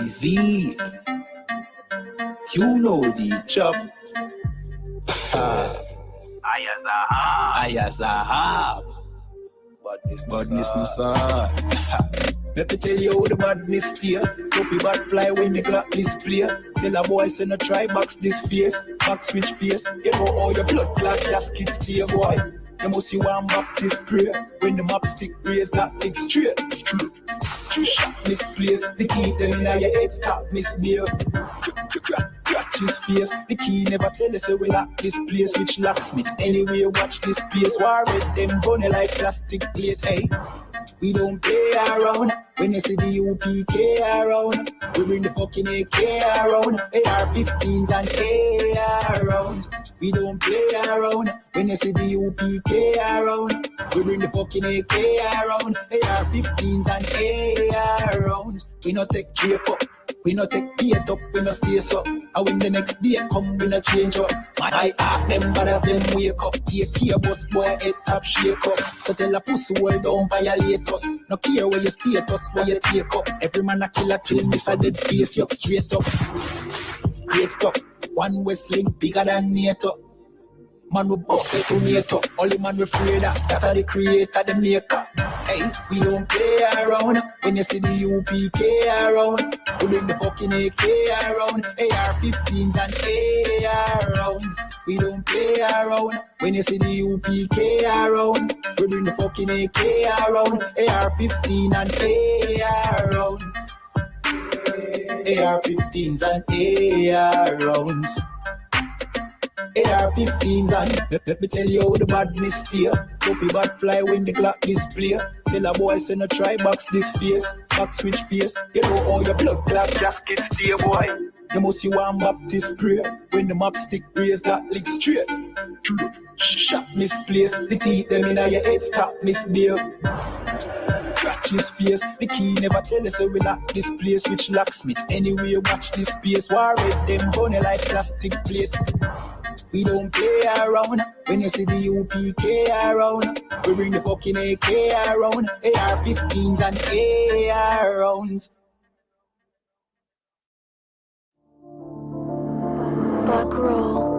Z, you know the chop. Ayazahab. Badness no sir. Let me tell you how the badness steer. Copy bad fly when the clock display. Tell a boy say no try box this face. Back switch face. You know how your blood clot casket stay, boy. You must see one Baptist prayer. When the map stick raise that leg straight. Shot misplaced. The key them in your head stop misbehave. Crack his face. The key never tell us we lock this place. Which locksmith anyway watch this space. War red them bunny like plastic plate. Hey, we don't play around. When you see the UPK around, we bring the fucking AK around. AR-15s and AR rounds. We don't play around. When you see the UPK around, we bring the fucking AK around. AR-15s and AR rounds. We no take drape up. We no take beat up, we no stay up. And when the next day come, we no change up. My heart them bad as them wake up. Take care boss boy, head top shake up. So tell a pussy world don't violate us. No care where you status, where you take up. Every man a killer till Mr. Dead face you straight up. Great stuff, one Westling bigger than NATO. Man we boss it to NATO. Only man we afraid of, that are the creator, the maker. Hey, we don't play around. When you see the UPK around, we bring the fucking AK around. AR-15s and AR rounds. We don't play around. When you see the UPK around, we bring the fucking AK around. AR-15 and AR rounds. AR-15s and AR rounds. AR-15s and let me tell you how the badness steer. Copy bad fly when the clock display. Tell a boy say no try box this face. Back switch face. You know how your blood clot gasket stay, boy. You must see one Baptist prayer. When the map stick raise that leg straight. Shot misplaced. The teeth them in your head stop misbehave. Crack his face. The key never tell us we lock this place. Which locksmith anyway watch this space. War red them bunny like plastic plate. We don't play around. When you see the UPK around, we bring the fucking AK around. AR-15s and AR rounds. Back roll.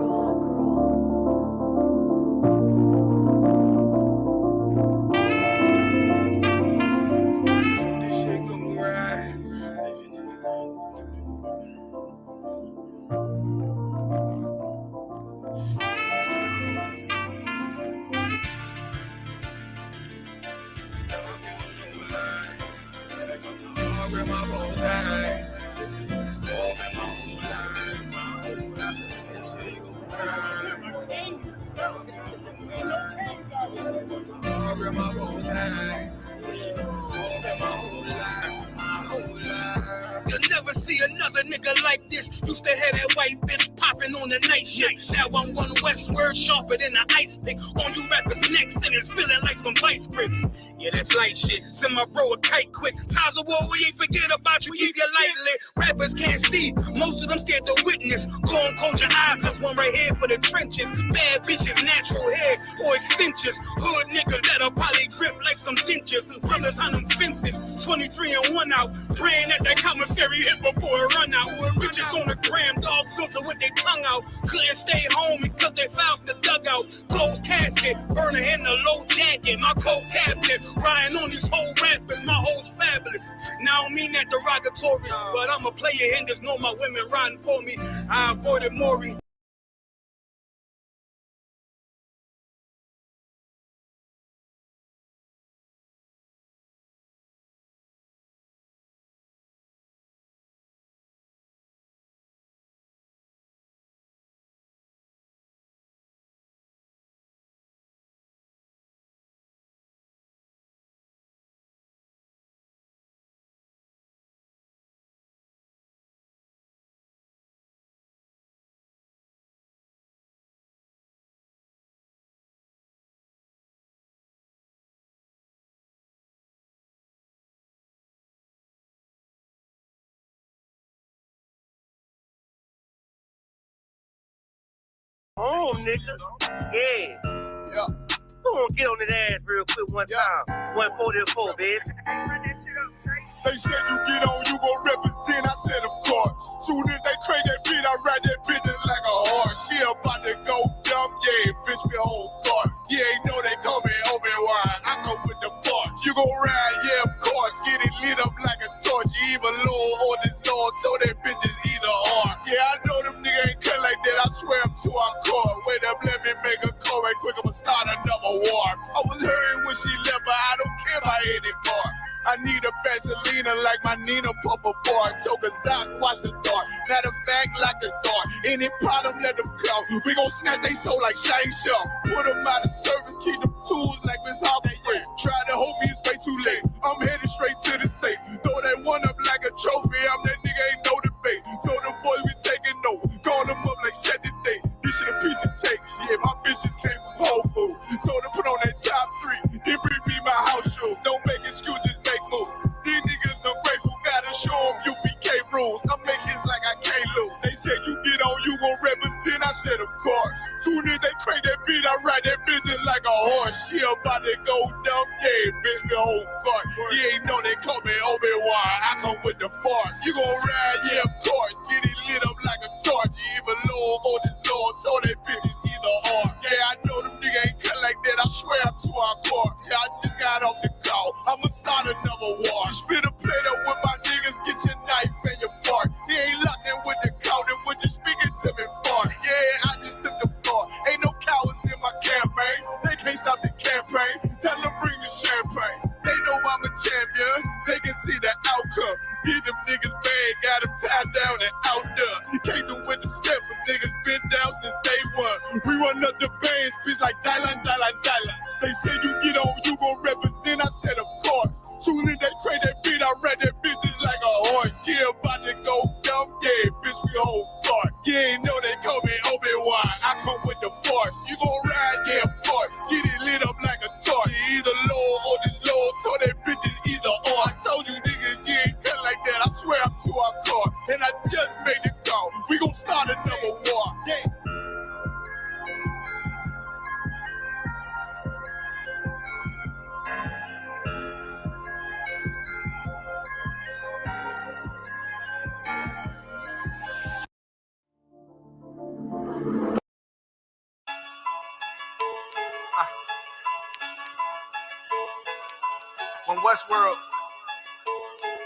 You'll never see another nigga like this. Used to have that white bitch popping on the night shift. Now I'm one westward, sharper than an ice pick. On you rappers' necks and it's feeling like some vice grips. Yeah, that's light shit. Send my bro a kite quick. Times of war, we ain't forget about you. Keep your light lit. Rappers can't see. Most of them scared to witness. Go and close your eyes. There's one right here for the trenches. Bad bitches, natural hair or extensions. Hood niggas that'll probably grip like some dentures. Brothers on them fences. 23 and 1 out. Praying that that commissary hit before it run out. Bitches on the gram, dog filter with their tongue out. Couldn't stay home because they found the dugout. Closed casket, burner in the low jacket. My co-captain, riding on these whole rappers. My hoes fabulous. Now I don't mean that derogatory, but I'm a player and there's no my women riding for me. I avoided Maury. Nigga. Yeah. Yeah. Go on, get on that ass real quick one time. 144, bitch. Run that shit up, Trey. They said you get on, you gon' represent. I said, of course. Soon as they trade that beat, I ride that bitch just like a horse. She about to go dumb, yeah, bitch, me whole car. You ain't know they call me Obi-Wan. I go with the force. You gon' ride, yeah, of course. Get it lit up like a torch. You either low or this Lord, so that bitch is either or. Yeah, I know them niggas ain't cut like that. I swear I'm to our core. Wait up, let me make a call right quick. I'ma start another war. I was hurting when she left, but I don't care about anymore. I need a Vaselina like my Nina Puffer bar. Took a Zach, watch the dark. Matter of fact, like a dart. Any problem, let them come. We gon' snatch they soul like Shang Tsung. Put them out of service, keep them tools like Miss Hopper. Try to hope me, it's way too late. I'm headed straight to the safe. Throw that one up like a trophy. I'm that nigga, ain't no debate. Told them boys we taking note. Call them up like set the date. This shit a piece of cake. Yeah, my bitches came from Whole Foods. Told them put on that top 3. Then bring me my house shoes. Don't make excuses, make moves. These niggas ungrateful, gotta show them UPK rules. I make hits like I can't lose. They said you get on, you gon' represent. I said, of course. Soon as they trade that beat, I ride that bitch just like a horse. She about to go dumb, yeah, bitch, the whole court. You ain't know they call me Obi-Wan. I come with the force. You gon' ride, yeah, of course. Get it lit up like a torch. You either low or this Lord, so that bitch is either or. Yeah, I know them niggas ain't cut like that. I swear I'm to our core. Yeah, I just got off the call. I'ma start another war. Spit a plate up with my niggas, get your knife and your fork. They ain't locked in with the count and with the speaking to me fart. Yeah, I just took the floor. Ain't no cowards in my campaign. They can't stop the campaign. Tell them bring the champagne. They know I'm a champion. They can see the outcome. Get them niggas bad, got them tied down and out there. You can't do with them steps, but niggas been down since day one. We run up the bands, bitch like Dylan. They say you get on, you gon' represent. I said, of course. Soon as they trade that beat, I ride that bitch just like a horse. Yeah, about to go dumb, yeah, bitch, we whole part. You ain't know they call me Obi-Wan. I come with the force. You gon' ride, yeah, of course. Get it lit up like a torch. You either low or this low, so that bitch is either or. I told you niggas, you ain't cut like that. I swear I'm to our car. And I just made the call. We gon' start another war. Yeah.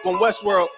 From Westworld.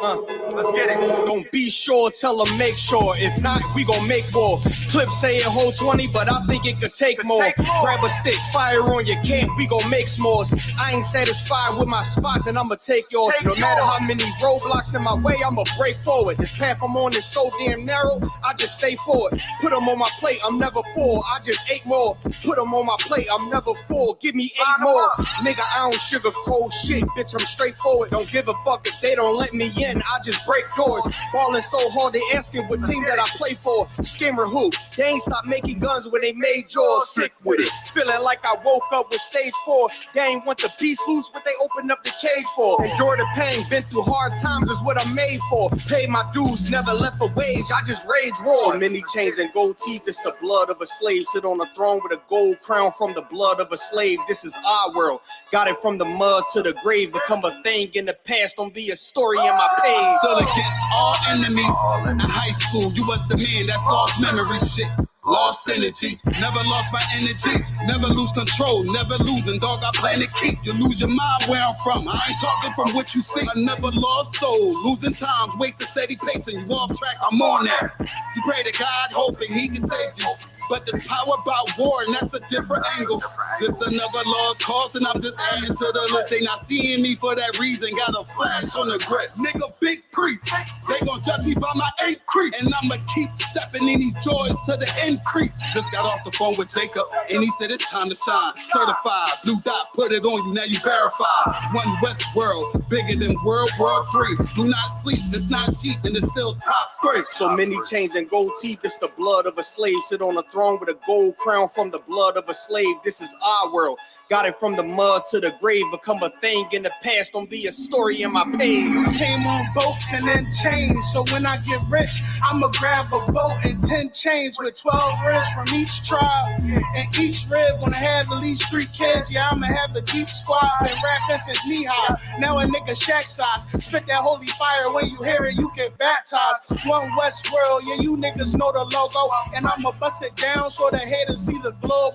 Let's get it. Don't be sure, tell them make sure. If not, we gon' make more. Clips say it hold 20, but I think it could take more. Grab a stick, fire on your camp, we gon' make s'mores. I ain't satisfied with my spot, then I'ma take yours. No matter how many roadblocks in my way, I'ma break forward. This path I'm on is so damn narrow, I just stay forward. Put them on my plate, I'm never full, I just ate more. Put them on my plate, I'm never full, give me 8 more. Nigga, I don't sugarcoat shit, bitch, I'm straightforward. Don't give a fuck if they don't let me in, I just break doors. Ballin' so hard, they asking what team that I play for. Scammer who? They ain't stopped making guns when they made yours. Sick with it. Feeling like I woke up with stage 4. They ain't want the piece loose, what they opened up the cage for. Endure the pain, been through hard times is what I'm made for. Pay my dues, never left a wage, I just rage roar. So many chains and gold teeth, it's the blood of a slave. Sit on a throne with a gold crown from the blood of a slave. This is our world. Got it from the mud to the grave. Become a thing in the past, don't be a story in my page. Still against all enemies. In high school, you was the man that's lost memory shit. Lost energy, never lost my energy. Never lose control, never losing. Dog, I plan to keep you. Lose your mind where I'm from. I ain't talking from what you see. I never lost soul. Losing time, wasting steady pace, and you off track. I'm on that. You pray to God, hoping He can save you. But the power about war, and that's a different angle. This another lost cause, and I'm just adding to the list. They not seeing me for that reason. Got a flash on the grip. Nigga, big priest. They gon' judge me by my increase. And I'ma keep stepping in these joys to the increase. Just got off the phone with Jacob, and he said it's time to shine. Certified, blue dot, put it on you, now you verified. One West world, bigger than World War III. Do not sleep, it's not cheap, and it's still top 3. So many chains and gold teeth, it's the blood of a slave. Sit on a throne with a gold crown from the blood of a slave. This is our world. Got it from the mud to the grave. Become a thing in the past. Don't be a story in my page. Came on boats and then chains. So when I get rich, I'ma grab a boat and 10 chains with 12 ribs from each tribe. And each rib gonna have at least 3 kids. Yeah, I'ma have the deep squad. Been rapping since knee high. Now a nigga shack size. Spit that holy fire. When you hear it, you get baptized. One West World. Yeah, you niggas know the logo. And I'ma bust it down so the haters see the globe.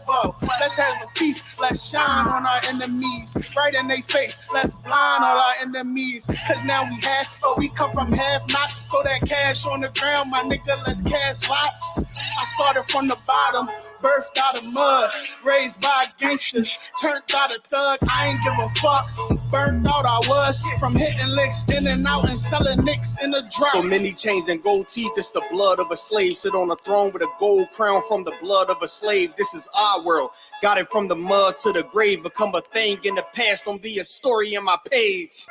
Let's have a feast. Let's shine on our enemies, right in their face. Let's blind all our enemies, cause now we have, but we come from half not. Throw that cash on the ground, my nigga, let's cast lots. I started from the bottom, birthed out of mud, raised by gangsters, turned out a thug. I ain't give a fuck, burnt out I was, from hitting licks in and out and selling nicks in the drop. So many chains and gold teeth, it's the blood of a slave. Sit on a throne with a gold crown from the blood of a slave. This is our world. Got it from the mud to the grave. Become a thing in the past. Don't be a story in my page.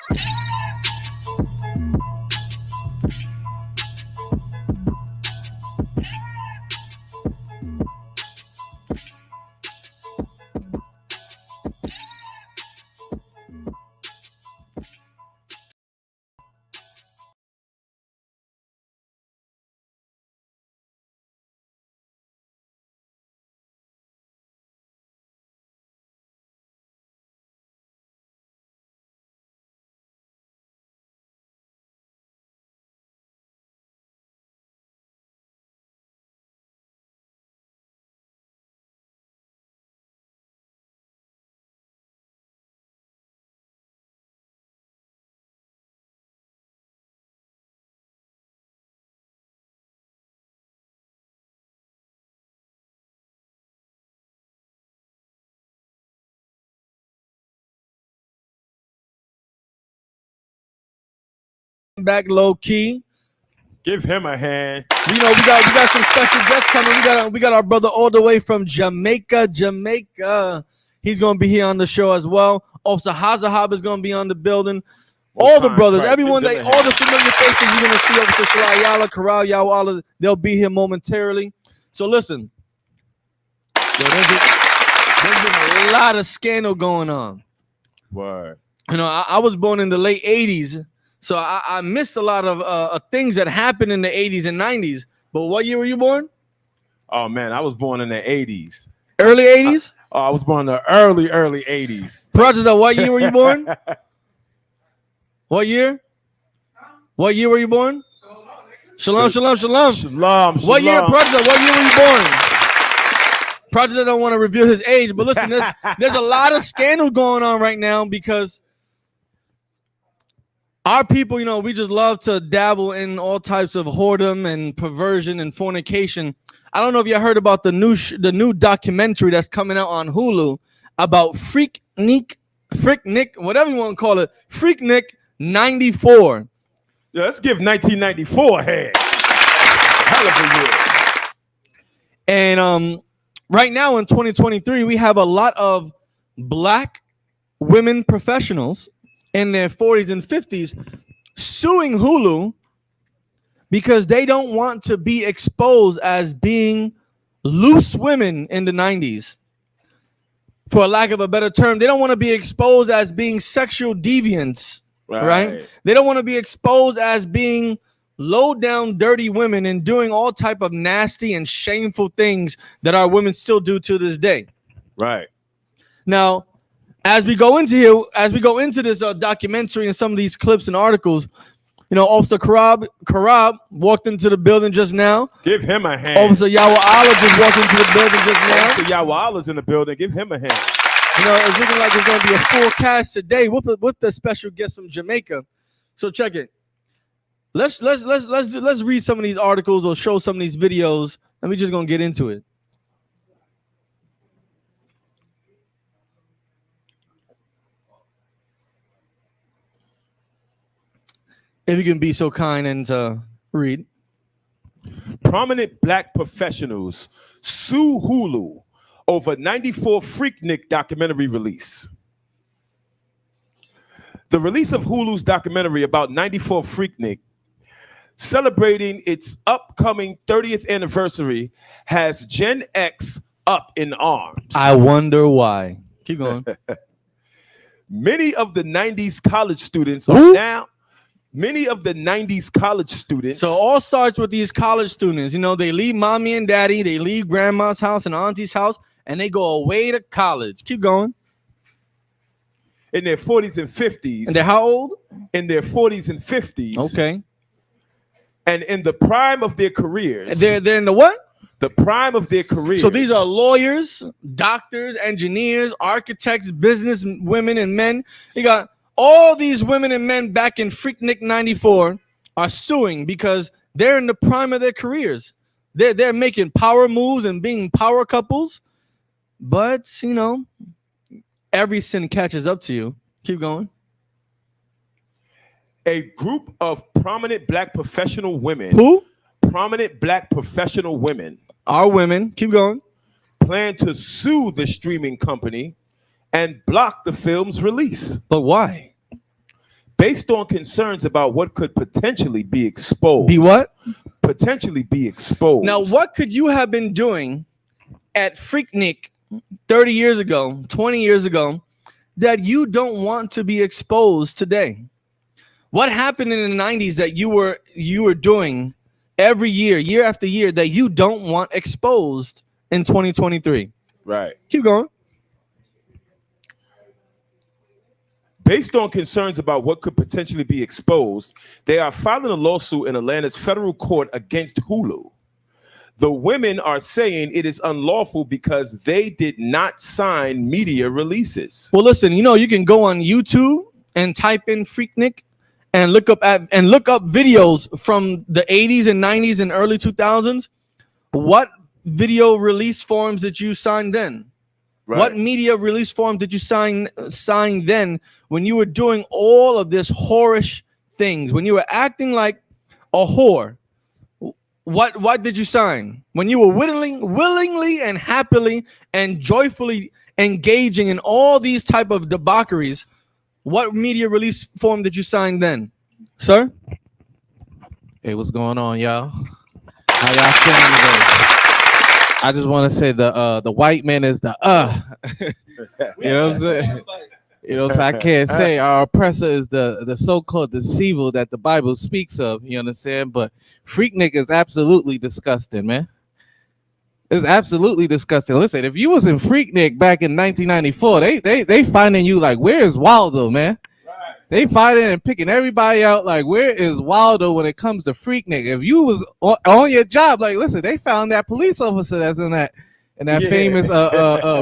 Back low key. Give him a hand. You know, we got some special guests coming. We got our brother all the way from Jamaica. He's gonna be here on the show as well. Officer Hazahab is gonna be on the building. All the brothers, everyone, all the familiar faces you're gonna see. Officer Shalai Yala, Corral Yawala, they'll be here momentarily. So listen, there's been a lot of scandal going on. Word. You know, I was born in the late 80s. So I missed a lot of things that happened in the 80s and 90s. But what year were you born? Oh, man, I was born in the 80s. Early 80s? I was born in the early 80s. Project, what year were you born? What year? What year were you born? Shalom. What year, Project? What year were you born? Project don't want to reveal his age, but listen, there's a lot of scandal going on right now because our people, you know, we just love to dabble in all types of whoredom and perversion and fornication. I don't know if you heard about the new documentary that's coming out on Hulu about FREAKNIK, whatever you want to call it, FREAKNIK 94. Yeah, let's give 1994 a hand. Hell of a year. And right now in 2023, we have a lot of black women professionals in their 40s and 50s suing Hulu because they don't want to be exposed as being loose women in the 90s. For lack of a better term, they don't want to be exposed as being sexual deviants, right? They don't want to be exposed as being low down, dirty women and doing all type of nasty and shameful things that our women still do to this day. Right. Now, as we go into this documentary and some of these clips and articles, you know, Officer Karab walked into the building just now. Give him a hand. Officer Yawala just walked into the building just now. Officer Yawala's in the building. Give him a hand. You know, it's looking like it's going to be a full cast today with the special guest from Jamaica. So check it. Let's read some of these articles or show some of these videos, and we're just gonna get into it. If you can be so kind and read. Prominent black professionals sue Hulu over 94 FREAKNIK documentary release. The release of Hulu's documentary about 94 FREAKNIK celebrating its upcoming 30th anniversary, has Gen X up in arms. I wonder why. Keep going. Many of the 90s college students Who? are now. Many of the 90s college students. So all starts with these college students. You know, they leave mommy and daddy, they leave grandma's house and auntie's house, and they go away to college. Keep going. In their 40s and 50s. And they're how old? In their 40s and 50s. Okay. And in the prime of their careers. They're in the what? The prime of their careers. So these are lawyers, doctors, engineers, architects, business women and men. You got all these women and men back in Freaknik 94 are suing because they're in the prime of their careers. They're making power moves and being power couples. But, you know, every sin catches up to you. Keep going. A group of prominent black professional women. Who? Prominent black professional women. Are women. Keep going. Plan to sue the streaming company and block the film's release. But why? Based on concerns about what could potentially be exposed. Be what? Potentially be exposed. Now, what could you have been doing at Freaknik 30 years ago, 20 years ago, that you don't want to be exposed today? What happened in the 90s that you were doing every year, year after year, that you don't want exposed in 2023? Right. Keep going. Based on concerns about what could potentially be exposed, they are filing a lawsuit in Atlanta's federal court against Hulu. The women are saying it is unlawful because they did not sign media releases. Well, listen, you know, you can go on YouTube and type in Freaknik and look up videos from the 80s and 90s and early 2000s. What video release forms did you sign then? Right. What media release form did you sign then when you were doing all of this whorish things, when you were acting like a whore? What did you sign? When you were willingly and happily and joyfully engaging in all these type of debaucheries, what media release form did you sign then, sir? Hey, what's going on, y'all? How y'all feeling today? I just want to say the white man is the you know what I'm saying? You know, so I can't say our oppressor is the so-called deceiver that the Bible speaks of. You understand? But Freaknik is absolutely disgusting, man. It's absolutely disgusting. Listen, if you was in Freaknik back in 1994, they finding you like, where is Waldo, man? They finding and picking everybody out like, where is Waldo when it comes to Freaknik? If you was on your job, like, listen, they found that police officer that's in that famous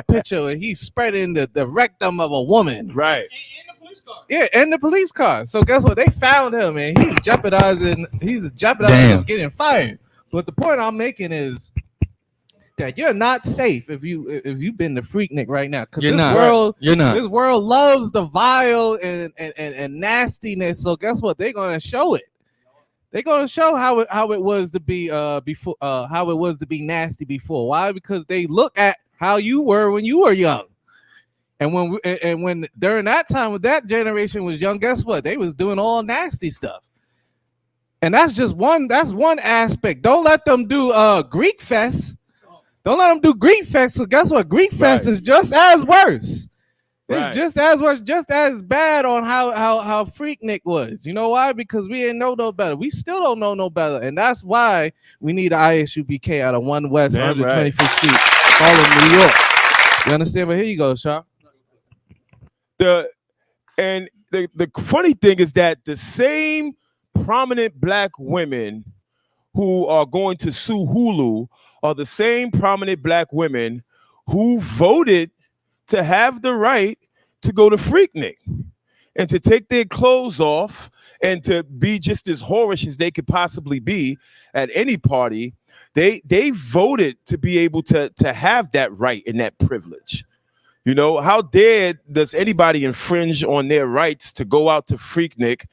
picture where he's spreading the rectum of a woman. Right. In the police car. Yeah, in the police car. So guess what? They found him, and he's jeopardizing getting fired. But the point I'm making is that you're not safe if you've been to Freaknik right now, because this world loves the vile and nastiness. So guess what? They're gonna show it. They're gonna show how it was to be before, how it was to be nasty before. Why? Because they look at how you were when you were young, and when during that time when that generation was young, guess what? They was doing all nasty stuff. And that's one aspect. Don't let them do Greek Fest. Don't let them do Greek Fest. So guess what? Greek Fest is just as worse. It's just as worse, just as bad on how Freaknik was. You know why? Because we didn't know no better. We still don't know no better. And that's why we need an ISUBK out of 1 West 125th Street, Harlem, New York. You understand? But here you go, Sharp. The funny thing is that the same prominent black women who are going to sue Hulu are the same prominent black women who voted to have the right to go to Freaknik and to take their clothes off and to be just as whorish as they could possibly be at any party. They voted to be able to have that right and that privilege. You know, how dare does anybody infringe on their rights to go out to Freaknik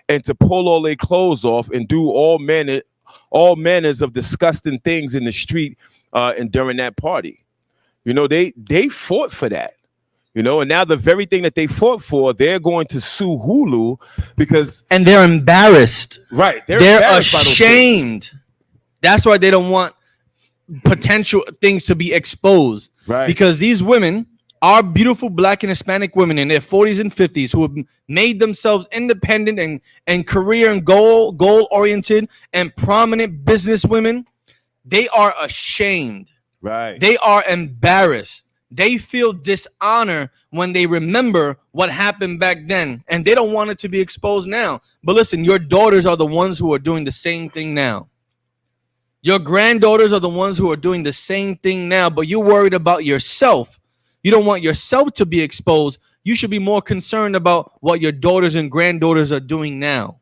and to pull all their clothes off and do all manners of disgusting things in the street and during that party? You know, they fought for that. You know, and now the very thing that they fought for, they're going to sue Hulu because and they're embarrassed. Right. They're embarrassed by those things. ashamed. That's why they don't want potential things to be exposed. Right. Because these women are beautiful Black and Hispanic women in their 40s and 50s who have made themselves independent and career and goal oriented and prominent business women. They are ashamed. Right. They are embarrassed. They feel dishonor when they remember what happened back then, and they don't want it to be exposed now. But listen, your daughters are the ones who are doing the same thing now. Your granddaughters are the ones who are doing the same thing now, but you're worried about yourself. You don't want yourself to be exposed. You should be more concerned about what your daughters and granddaughters are doing now.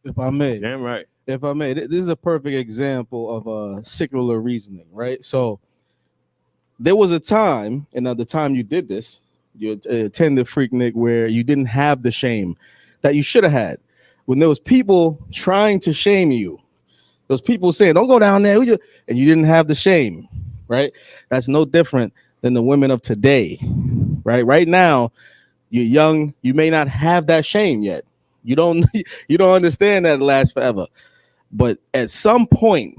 If I may. Damn right. If I may, this is a perfect example of secular reasoning, right? So there was a time, and at the time you did this, you attended Freaknik, where you didn't have the shame that you should have had. When there was people trying to shame you, those people saying, don't go down there, and you didn't have the shame, right? That's no different than the women of today, right? Right now, you're young, you may not have that shame yet. You don't understand that it lasts forever. But at some point,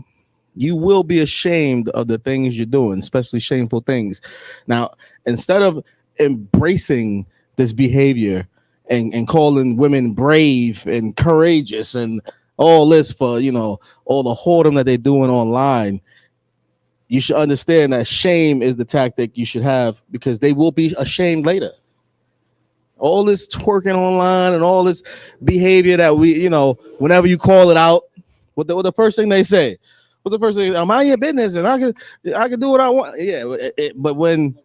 you will be ashamed of the things you're doing, especially shameful things. Now, instead of embracing this behavior and calling women brave and courageous and all this for, you know, all the whoredom that they're doing online, you should understand that shame is the tactic you should have, because they will be ashamed later. All this twerking online and all this behavior that we, you know, whenever you call it out, what the first thing they say? What's the first thing? I'm out of your business, and I can do what I want. Yeah, but when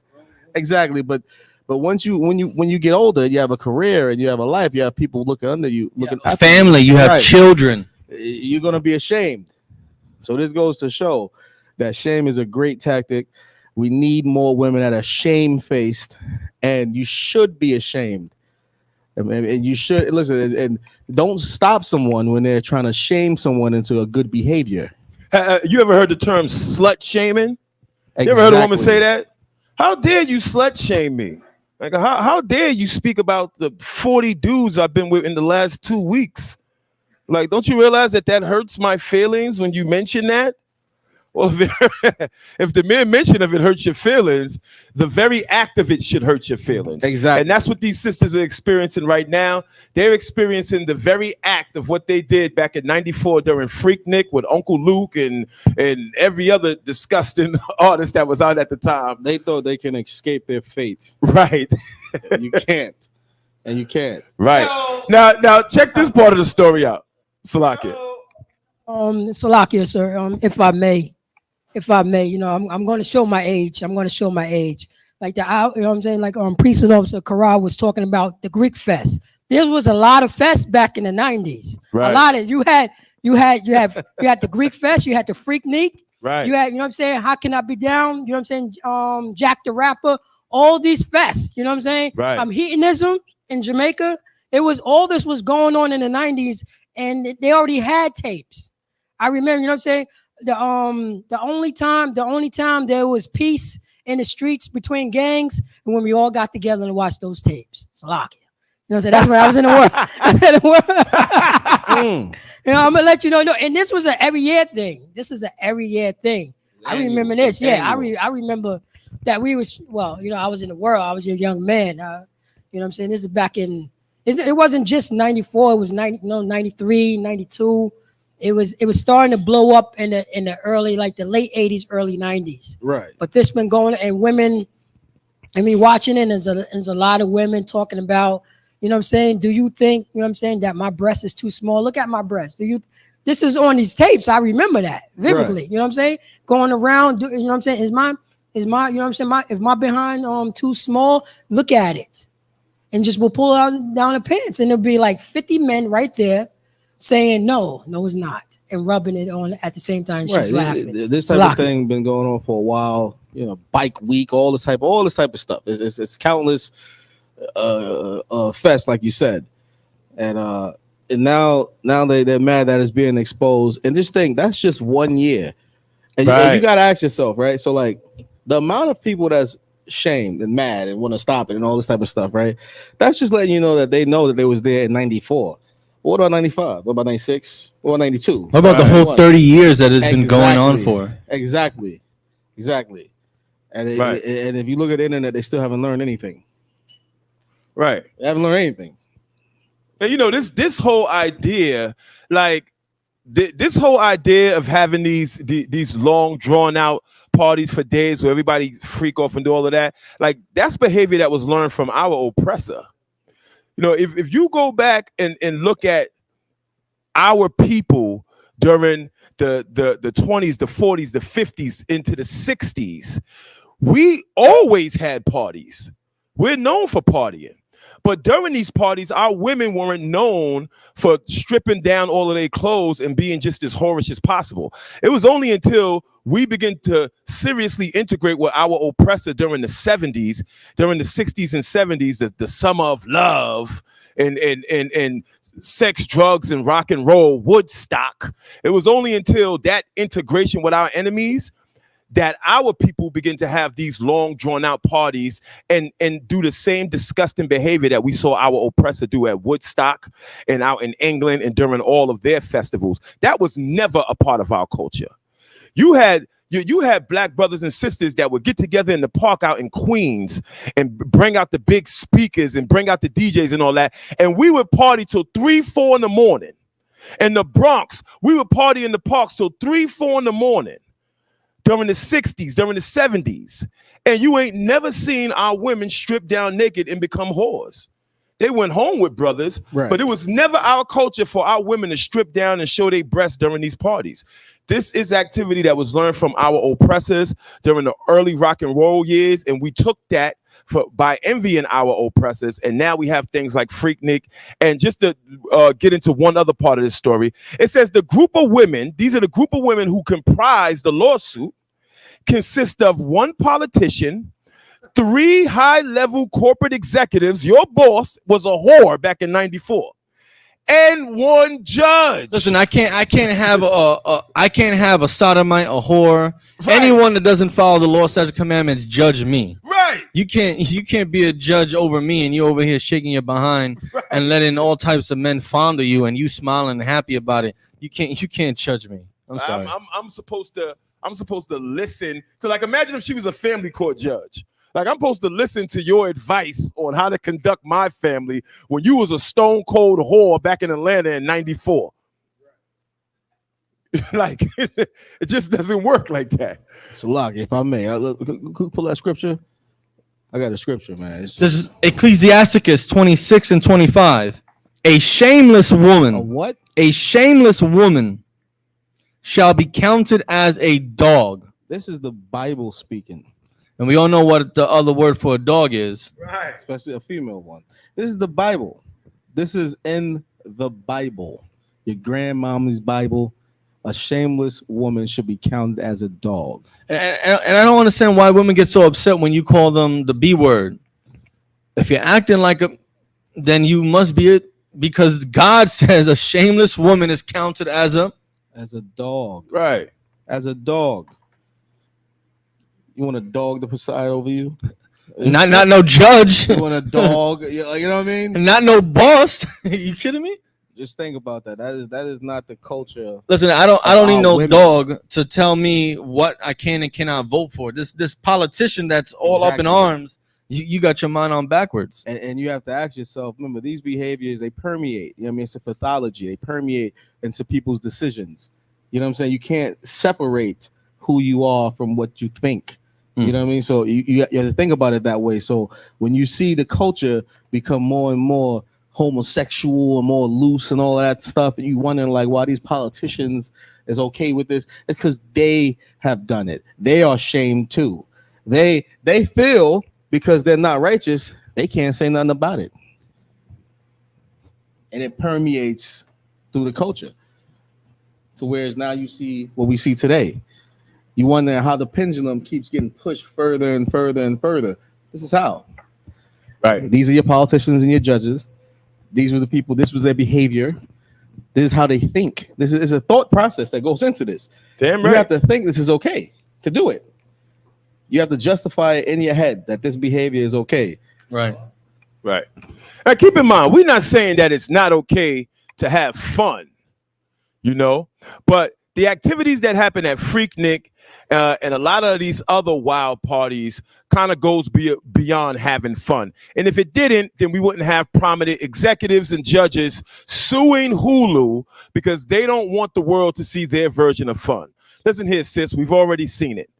exactly, but once when you get older, you have a career and you have a life. You have people looking under you, looking at family. You have children. You're gonna be ashamed. So this goes to show that shame is a great tactic. We need more women that are shame-faced, and you should be ashamed. And you should listen and don't stop someone when they're trying to shame someone into a good behavior. You ever heard the term slut shaming? Exactly. You ever heard a woman say that? How dare you slut shame me? Like, how dare you speak about the 40 dudes I've been with in the last 2 weeks? Like, don't you realize that hurts my feelings when you mention that? Well, if the mere mention of it hurts your feelings, the very act of it should hurt your feelings. Exactly. And that's what these sisters are experiencing right now. They're experiencing the very act of what they did back in '94 during Freaknik with Uncle Luke and every other disgusting artist that was out at the time. They thought they can escape their fate. Right. And you can't. And you can't. Right. Now check this part of the story out. Salakia. Salakia, sir, if I may, you know, I'm going to show my age. Like you know what I'm saying? Like Priest and Officer Karal was talking about the Greek fest. There was a lot of fests back in the 90s. Right. A lot of you had the Greek fest, you had the Freaknik. Right. You had, you know what I'm saying? How Can I Be Down? You know what I'm saying? Jack the Rapper. All these fests. You know what I'm saying? Right. Hedonism in Jamaica. It was all this was going on in the 90s, and they already had tapes. I remember, you know what I'm saying? The only time there was peace in the streets between gangs and when we all got together and watched those tapes. Salakia. You know what I'm saying? That's when I was in the world. You know, I'm gonna let you know. No, and this was an every year thing. I remember this. Yeah, I remember that we was, well, you know, I was in the world. I was a young man. You know what I'm saying? This is back in, it wasn't just 94. It was 93, 92. It was starting to blow up in the early, like the late 80s, early 90s. Right. But this been going, and women, I mean, watching it, there's a lot of women talking about, you know what I'm saying? Do you think, you know what I'm saying, that my breast is too small? Look at my breast. This is on these tapes. I remember that vividly. Right. You know what I'm saying? Going around, you know what I'm saying? Is my, you know what I'm saying? If my behind too small, look at it. And just will pull out down the pants, and there'll be like 50 men right there saying no, it's not, and rubbing it on at the same time. She's laughing. This type of thing been going on for a while. You know, bike week, all this type of stuff. It's countless fest, like you said, and now they're mad that it's being exposed. And just think, that's just 1 year, and you got to ask yourself, right? So like the amount of people that's shamed and mad and want to stop it and all this type of stuff, right? That's just letting you know that they know that they was there in 94. What about 95? What about 96? What about 92? What about the whole 30 years that it's been going on for? Exactly. And and if you look at the internet, they still haven't learned anything. Right. They haven't learned anything. And you know, this whole idea, like this whole idea of having these long drawn out parties for days where everybody freak off and do all of that, like that's behavior that was learned from our oppressor. You know, if you go back and look at our people during the 20s, the 40s, the 50s into the 60s, we always had parties. We're known for partying. But during these parties, our women weren't known for stripping down all of their clothes and being just as whorish as possible. It was only until we began to seriously integrate with our oppressor during the 70s, during the 60s and 70s, the summer of love and sex, drugs, and rock and roll, Woodstock. It was only until that integration with our enemies that our people begin to have these long drawn out parties and do the same disgusting behavior that we saw our oppressor do at Woodstock and out in England and during all of their festivals. That was never a part of our culture. You had black brothers and sisters that would get together in the park out in Queens and bring out the big speakers and bring out the DJs and all that. And we would party till 3, 4 in the morning. In the Bronx, we would party in the parks till 3, 4 in the morning. During the 60s, during the 70s. And you ain't never seen our women strip down naked and become whores. They went home with brothers, right. But it was never our culture for our women to strip down and show their breasts during these parties. This is activity that was learned from our oppressors during the early rock and roll years, and we took that by envying our oppressors, and now we have things like Freaknik. And just to get into one other part of this story, it says the group of women, these are the group of women who comprise the lawsuit, consist of one politician, 3 high-level corporate executives. Your boss was a whore back in '94. And 1 judge. Listen, I can't have a sodomite, a whore, right. Anyone that doesn't follow the law, statutes, commandments, judge me. Right. You can't be a judge over me, and you over here shaking your behind, right. And letting all types of men fondle you, and you smiling and happy about it. You can't judge me. I'm sorry. I'm supposed to listen to, like, imagine if she was a family court judge. Like, I'm supposed to listen to your advice on how to conduct my family when you was a stone cold whore back in Atlanta in '94. Like, it just doesn't work like that. So, Locke, if I may, pull that scripture. I got a scripture, man. This is Ecclesiasticus 26 and 25. A shameless woman. A what? A shameless woman shall be counted as a dog. This is the Bible speaking. And we all know what the other word for a dog is. Right. Especially a female one. This is the Bible. This is in the Bible. Your grandmama's Bible. A shameless woman should be counted as a dog. And I don't understand why women get so upset when you call them the B word. If you're acting like a, then you must be it, because God says a shameless woman is counted as a dog. Right. As a dog. You want a dog to preside over you? Not no judge. You want a dog? You know what I mean? Not no boss. You kidding me? Just think about that. That is not the culture. Listen, I don't need no dog to tell me what I can and cannot vote for. This politician that's all up in arms. You got your mind on backwards. And you have to ask yourself, remember, these behaviors, they permeate. You know what I mean? It's a pathology. They permeate into people's decisions. You know what I'm saying? You can't separate who you are from what you think. You know what I mean? So you have to think about it that way. So when you see the culture become more and more homosexual and more loose and all that stuff, and you wondering like why these politicians is okay with this, it's because they have done it. They are shamed too. They feel because they're not righteous, they can't say nothing about it. And it permeates through the culture. So whereas now you see what we see today. You wonder how the pendulum keeps getting pushed further and further and further. This is how. Right. These are your politicians and your judges. These were the people. This was their behavior. This is how they think. This is a thought process that goes into this. Damn right. You have to think this is okay to do it. You have to justify it in your head that this behavior is okay. Right. Right. Now keep in mind, we're not saying that it's not okay to have fun, you know, but the activities that happen at Freaknik and a lot of these other wild parties kind of goes beyond having fun. And if it didn't, then we wouldn't have prominent executives and judges suing Hulu because they don't want the world to see their version of fun. Listen here, sis, we've already seen it.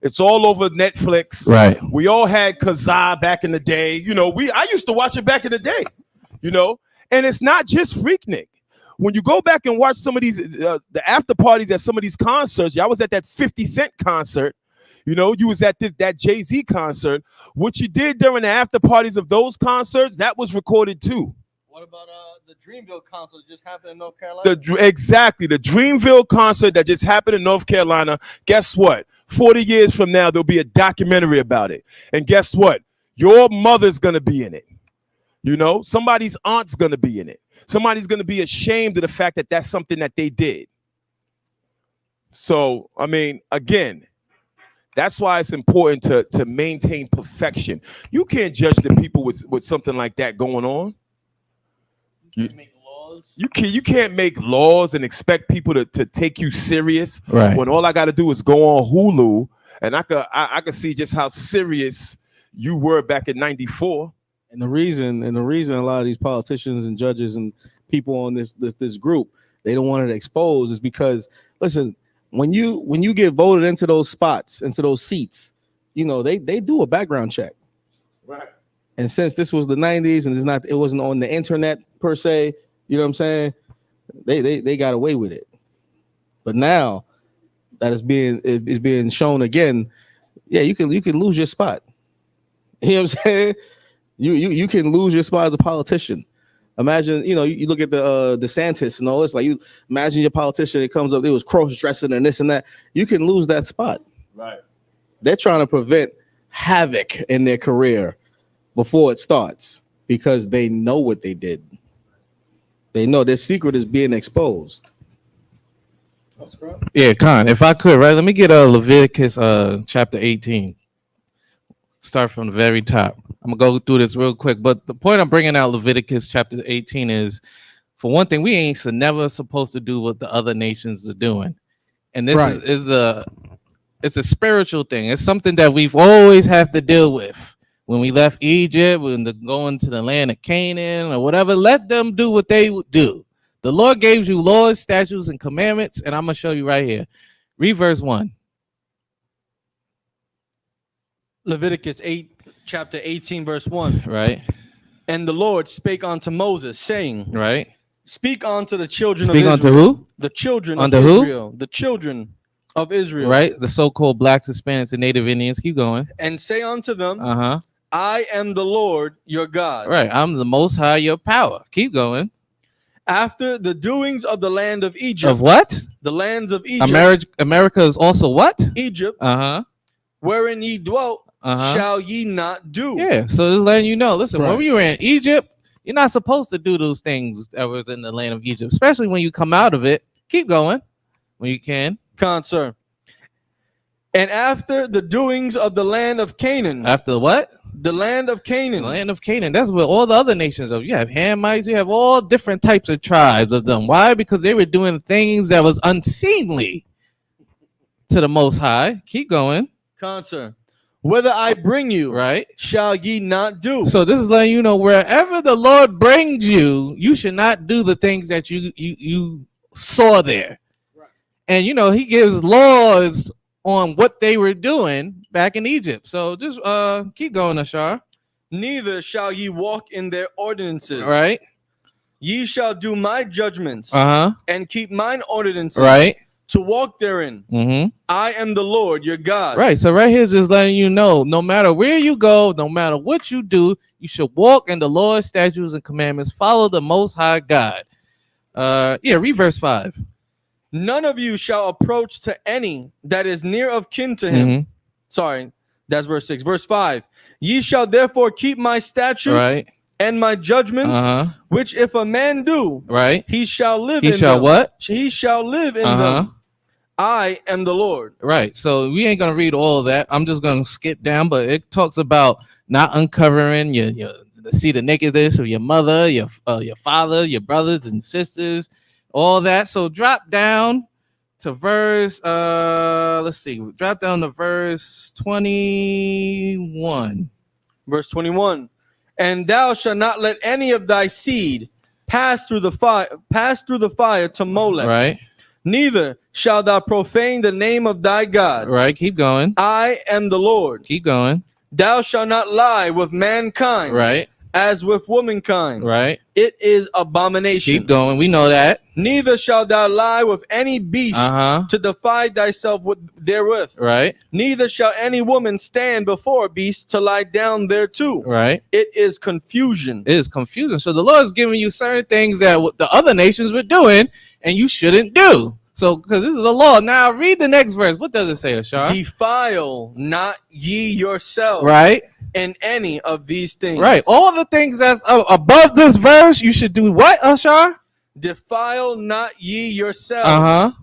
It's all over Netflix. Right. We all had Kazaa back in the day. You know, I used to watch it back in the day, you know, and it's not just Freaknik. When you go back and watch some of these, the after parties at some of these concerts, y'all was at that 50 Cent concert, you know, you was at that Jay-Z concert. What you did during the after parties of those concerts, that was recorded too. What about the Dreamville concert that just happened in North Carolina? Exactly, the Dreamville concert that just happened in North Carolina. Guess what? 40 years from now, there'll be a documentary about it. And guess what? Your mother's going to be in it. You know, somebody's aunt's going to be in it. Somebody's going to be ashamed of the fact that that's something that they did. So, I mean, again, that's why it's important to maintain perfection. You can't judge the people with something like that going on. You can't make laws and expect people to take you serious, right? When all I got to do is go on Hulu and I could see just how serious you were back in '94. And the reason a lot of these politicians and judges and people on this group, they don't want it exposed is because, listen, when you get voted into those spots, into those seats, you know, they do a background check. Right. And since this was the 90s and it wasn't on the internet per se, you know what I'm saying? They got away with it. But now that it's being shown again, yeah, you can lose your spot. You know what I'm saying? You can lose your spot as a politician. Imagine, you know, you look at the DeSantis and all this, like you imagine your politician, it comes up, it was cross-dressing and this and that. You can lose that spot. Right. They're trying to prevent havoc in their career before it starts because they know what they did. They know their secret is being exposed. Yeah, Khan, if I could, right? Let me get Leviticus chapter 18. Start from the very top. I'm gonna go through this real quick, but the point I'm bringing out Leviticus chapter 18 is, for one thing, we ain't never supposed to do what the other nations are doing, and this right. it's a spiritual thing. It's something that we've always have to deal with. When we left Egypt, when going to the land of Canaan or whatever, let them do what they would do. The Lord gave you laws, statutes, and commandments, and I'm gonna show you right here. Read verse 1. Leviticus 8, chapter 18, verse 1. Right. And the Lord spake unto Moses, saying, right. Speak unto the children Speak of Israel. Unto who? The children unto of who? Israel. The children of Israel. Right. The so-called blacks, Hispanics, and Native Indians. Keep going. And say unto them, uh-huh, I am the Lord your God. Right. I'm the most high, your power. Keep going. After the doings of the land of Egypt. Of what? The lands of Egypt. America is also what? Egypt. Uh-huh. Wherein ye dwelt, shall ye not do. Yeah, so just letting you know. Listen, Right. when you were in Egypt, you're not supposed to do those things that was in the land of Egypt, especially when you come out of it. Keep going when you can. Sir. And after the doings of the land of Canaan. After what? The land of Canaan. The land of Canaan. That's where all the other nations are. You have Hamites, you have all different types of tribes of them. Why? Because they were doing things that was unseemly to the Most High. Keep going. Sir. Whether I bring you, right, shall ye not do. So this is letting you know, wherever the Lord brings you, you should not do the things that you saw there. Right. And you know, he gives laws on what they were doing back in Egypt. So just keep going, Ashar. Neither shall ye walk in their ordinances. Right. Ye shall do my judgments, and keep mine ordinances. Right. To walk therein. Mm-hmm. I am the Lord your God. Right. So right here is just letting you know, no matter where you go, no matter what you do, you should walk in the Lord's statutes and commandments. Follow the Most High God. Read verse 5. None of you shall approach to any that is near of kin to him. Mm-hmm. Sorry, that's verse 6. Verse 5. Ye shall therefore keep my statutes. Right. And my judgments, which if a man do, right, he shall live he in shall them. What? He shall live in them. I am the Lord. Right. So we ain't gonna read all of that. I'm just gonna skip down, but it talks about not uncovering your see the nakedness of your mother, your father, your brothers and sisters, all that. So drop down to verse let's see, drop down to verse 21. Verse 21. And thou shalt not let any of thy seed pass through the fire to Molech. Right. Neither shalt thou profane the name of thy God. Right. Keep going. I am the Lord. Keep going. Thou shalt not lie with mankind. Right. As with womankind. Right. It is abomination. Keep going. We know that. Neither shalt thou lie with any beast to defy thyself therewith. Right. Neither shall any woman stand before a beast to lie down thereto. Right. It is confusion. It is confusion. So the Lord is giving you certain things that the other nations were doing and you shouldn't do. So, because this is the law. Now read the next verse. What does it say, Ashar? Defile not ye yourselves. Right. In any of these things. Right. All the things that's above this verse, you should do what, Ashar? Defile not ye yourselves.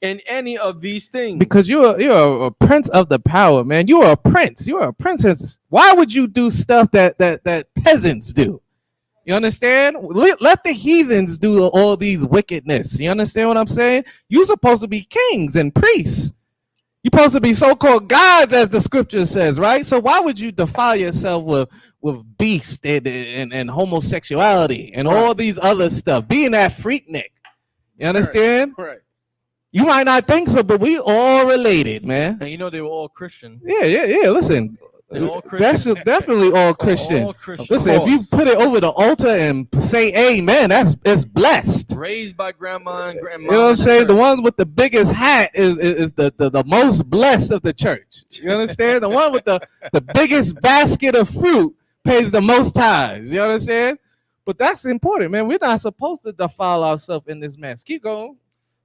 In any of these things. Because you're a prince of the power, man. You are a prince. You are a princess. Why would you do stuff that peasants do? You understand? Let the heathens do all these wickedness. You understand what I'm saying? You're supposed to be kings and priests. You're supposed to be so-called gods, as the scripture says, right? So why would you defile yourself with beast and homosexuality and all these other stuff? Being that freaknik. You understand? Right. You might not think so, but we all related, man. And you know they were all Christian. Yeah. Listen, that's definitely all Christian. All Christian. Listen, if you put it over the altar and say amen, it's blessed. Raised by grandma and grandma. You know what I'm saying? The ones with the biggest hat is the most blessed of the church. You understand? The one with the biggest basket of fruit pays the most tithes. You understand? But that's important, man. We're not supposed to defile ourselves in this mess. Keep going.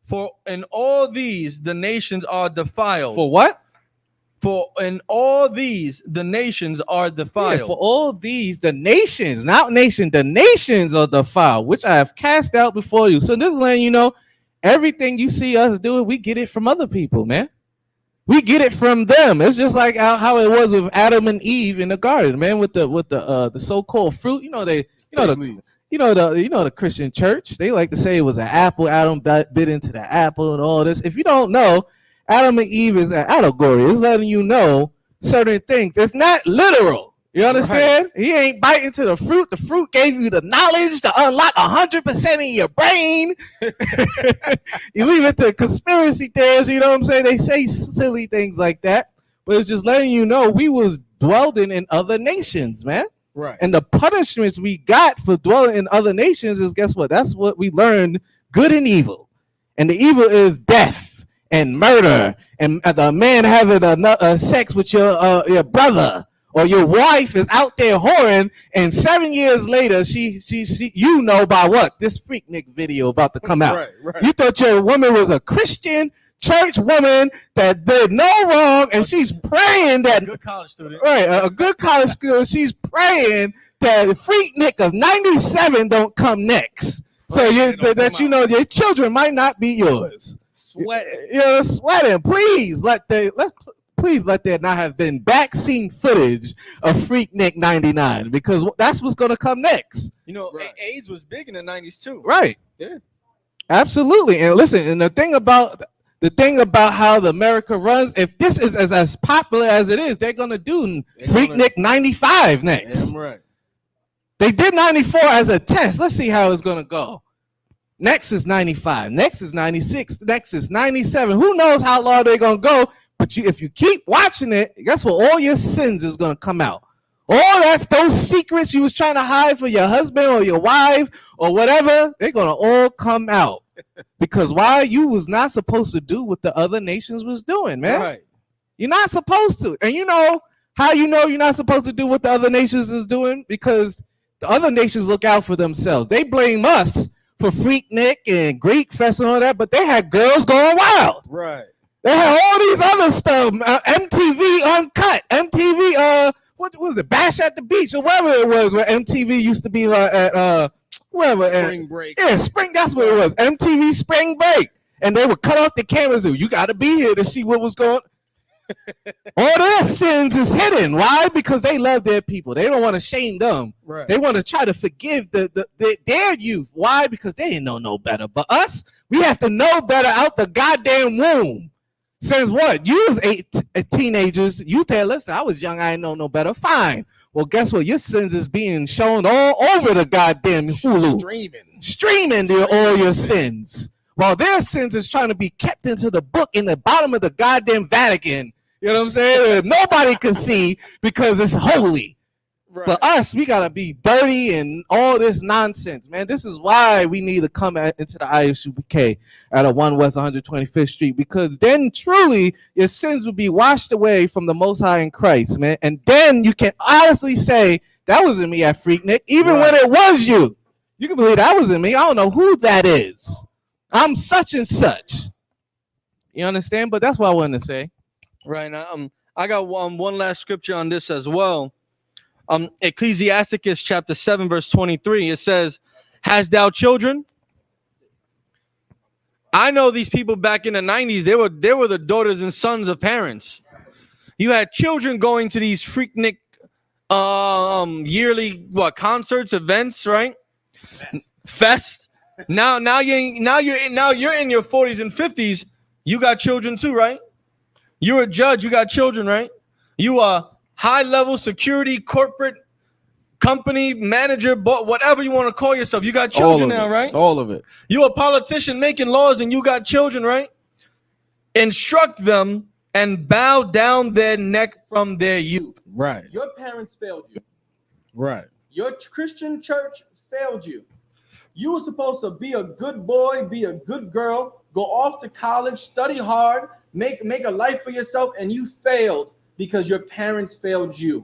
For in all these the nations are defiled. For what? For in all these the nations are defiled. Yeah, for all these, the nations, not nation, the nations are defiled, which I have cast out before you. So this is letting you know, everything you see us doing, we get it from other people, man. We get it from them. It's just like how it was with Adam and Eve in the garden, man, with the so-called fruit. The Christian church. They like to say it was an apple. Adam bit into the apple and all this. If you don't know, Adam and Eve is an allegory. It's letting you know certain things. It's not literal. You understand? Right. He ain't biting to the fruit. The fruit gave you the knowledge to unlock 100% in your brain. You leave it to conspiracy theories. You know what I'm saying? They say silly things like that, but it's just letting you know we was dwelling in other nations, man. Right. And the punishments we got for dwelling in other nations is, guess what? That's what we learned, good and evil. And the evil is death and murder and the man having sex with your brother, or your wife is out there whoring, and 7 years later she you know by what? This Freaknik video about to come out. Right. You thought your woman was a Christian church woman that did no wrong, and she's praying that good college student. Right, a good college student. She's praying that the Freaknik of 97 don't come next. So that you know your children might not be yours. Sweating. Please let there not have been backseat footage of Freaknik 99, because that's what's gonna come next. You know, AIDS was big in the 90s too. Right. Yeah. Absolutely. And listen, and the thing about how the America runs, if this is as popular as it is, they're gonna do Freaknik 95 next. Damn right. They did 94 as a test. Let's see how it's gonna go. Next is 95. Next is 96. Next is 97. Who knows how long they're gonna go? But if you keep watching it, guess what? All your sins is gonna come out. Those secrets you was trying to hide for your husband or your wife or whatever, they're gonna all come out. Because why? You was not supposed to do what the other nations was doing, man. Right. You're not supposed to. And you know how you know you're not supposed to do what the other nations is doing? Because the other nations look out for themselves. They blame us for Freaknik and Greek Fest and all that, but they had girls going wild. Right. They had all these other stuff. MTV Uncut. MTV, what was it? Bash at the Beach or whatever it was, where MTV used to be at wherever. Spring Break. Yeah, Spring. That's what it was. MTV Spring Break. and they would cut off the cameras. You got to be here to see what was going. All their sins is hidden. Why? Because they love their people. They don't want to shame them. Right. They want to try to forgive their youth. Why? Because they didn't know no better. But us, we have to know better out the goddamn womb. Since what? You was teenagers. You tell us, I was young, I didn't know no better. Fine. Well, guess what? Your sins is being shown all over the goddamn Hulu. Streaming all your sins. While their sins is trying to be kept into the book in the bottom of the goddamn Vatican. You know what I'm saying? Nobody can see because it's holy. Right. But us, we gotta be dirty and all this nonsense, man. This is why we need to come into the ISUPK at 1 West 125th Street, because then truly your sins will be washed away from the Most High in Christ, man. And then you can honestly say that wasn't me at Freaknik, even when it was you. You can believe that wasn't me. I don't know who that is. I'm such and such. You understand? But that's what I wanted to say. Right now, I got one last scripture on this as well. Ecclesiasticus chapter 7 verse 23. It says, "Hast thou children?" I know these people back in the 90s. They were the daughters and sons of parents. You had children going to these Freaknik yearly concerts, events, right? Fest. Now you're in your 40s and 50s. You got children too, right? You're a judge. You got children, right? You are high-level security, corporate company manager, but whatever you want to call yourself. You got children now, right? All of it. You a politician making laws, and you got children, right? Instruct them and bow down their neck from their youth. Right. Your parents failed you. Right. Your Christian church failed you. You were supposed to be a good boy, be a good girl, go off to college, study hard, make a life for yourself, and you failed because your parents failed you.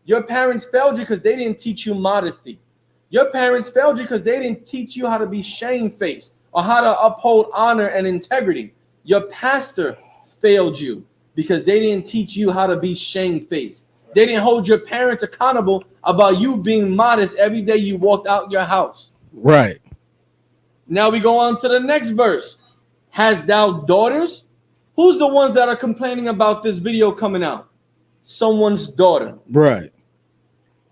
Your parents failed you because they didn't teach you modesty. Your parents failed you because they didn't teach you how to be shamefaced or how to uphold honor and integrity. Your pastor failed you because they didn't teach you how to be shamefaced. They didn't hold your parents accountable about you being modest every day you walked out your house. Right. Now we go on to the next verse. Hast thou daughters? Who's the ones that are complaining about this video coming out? Someone's daughter. Right.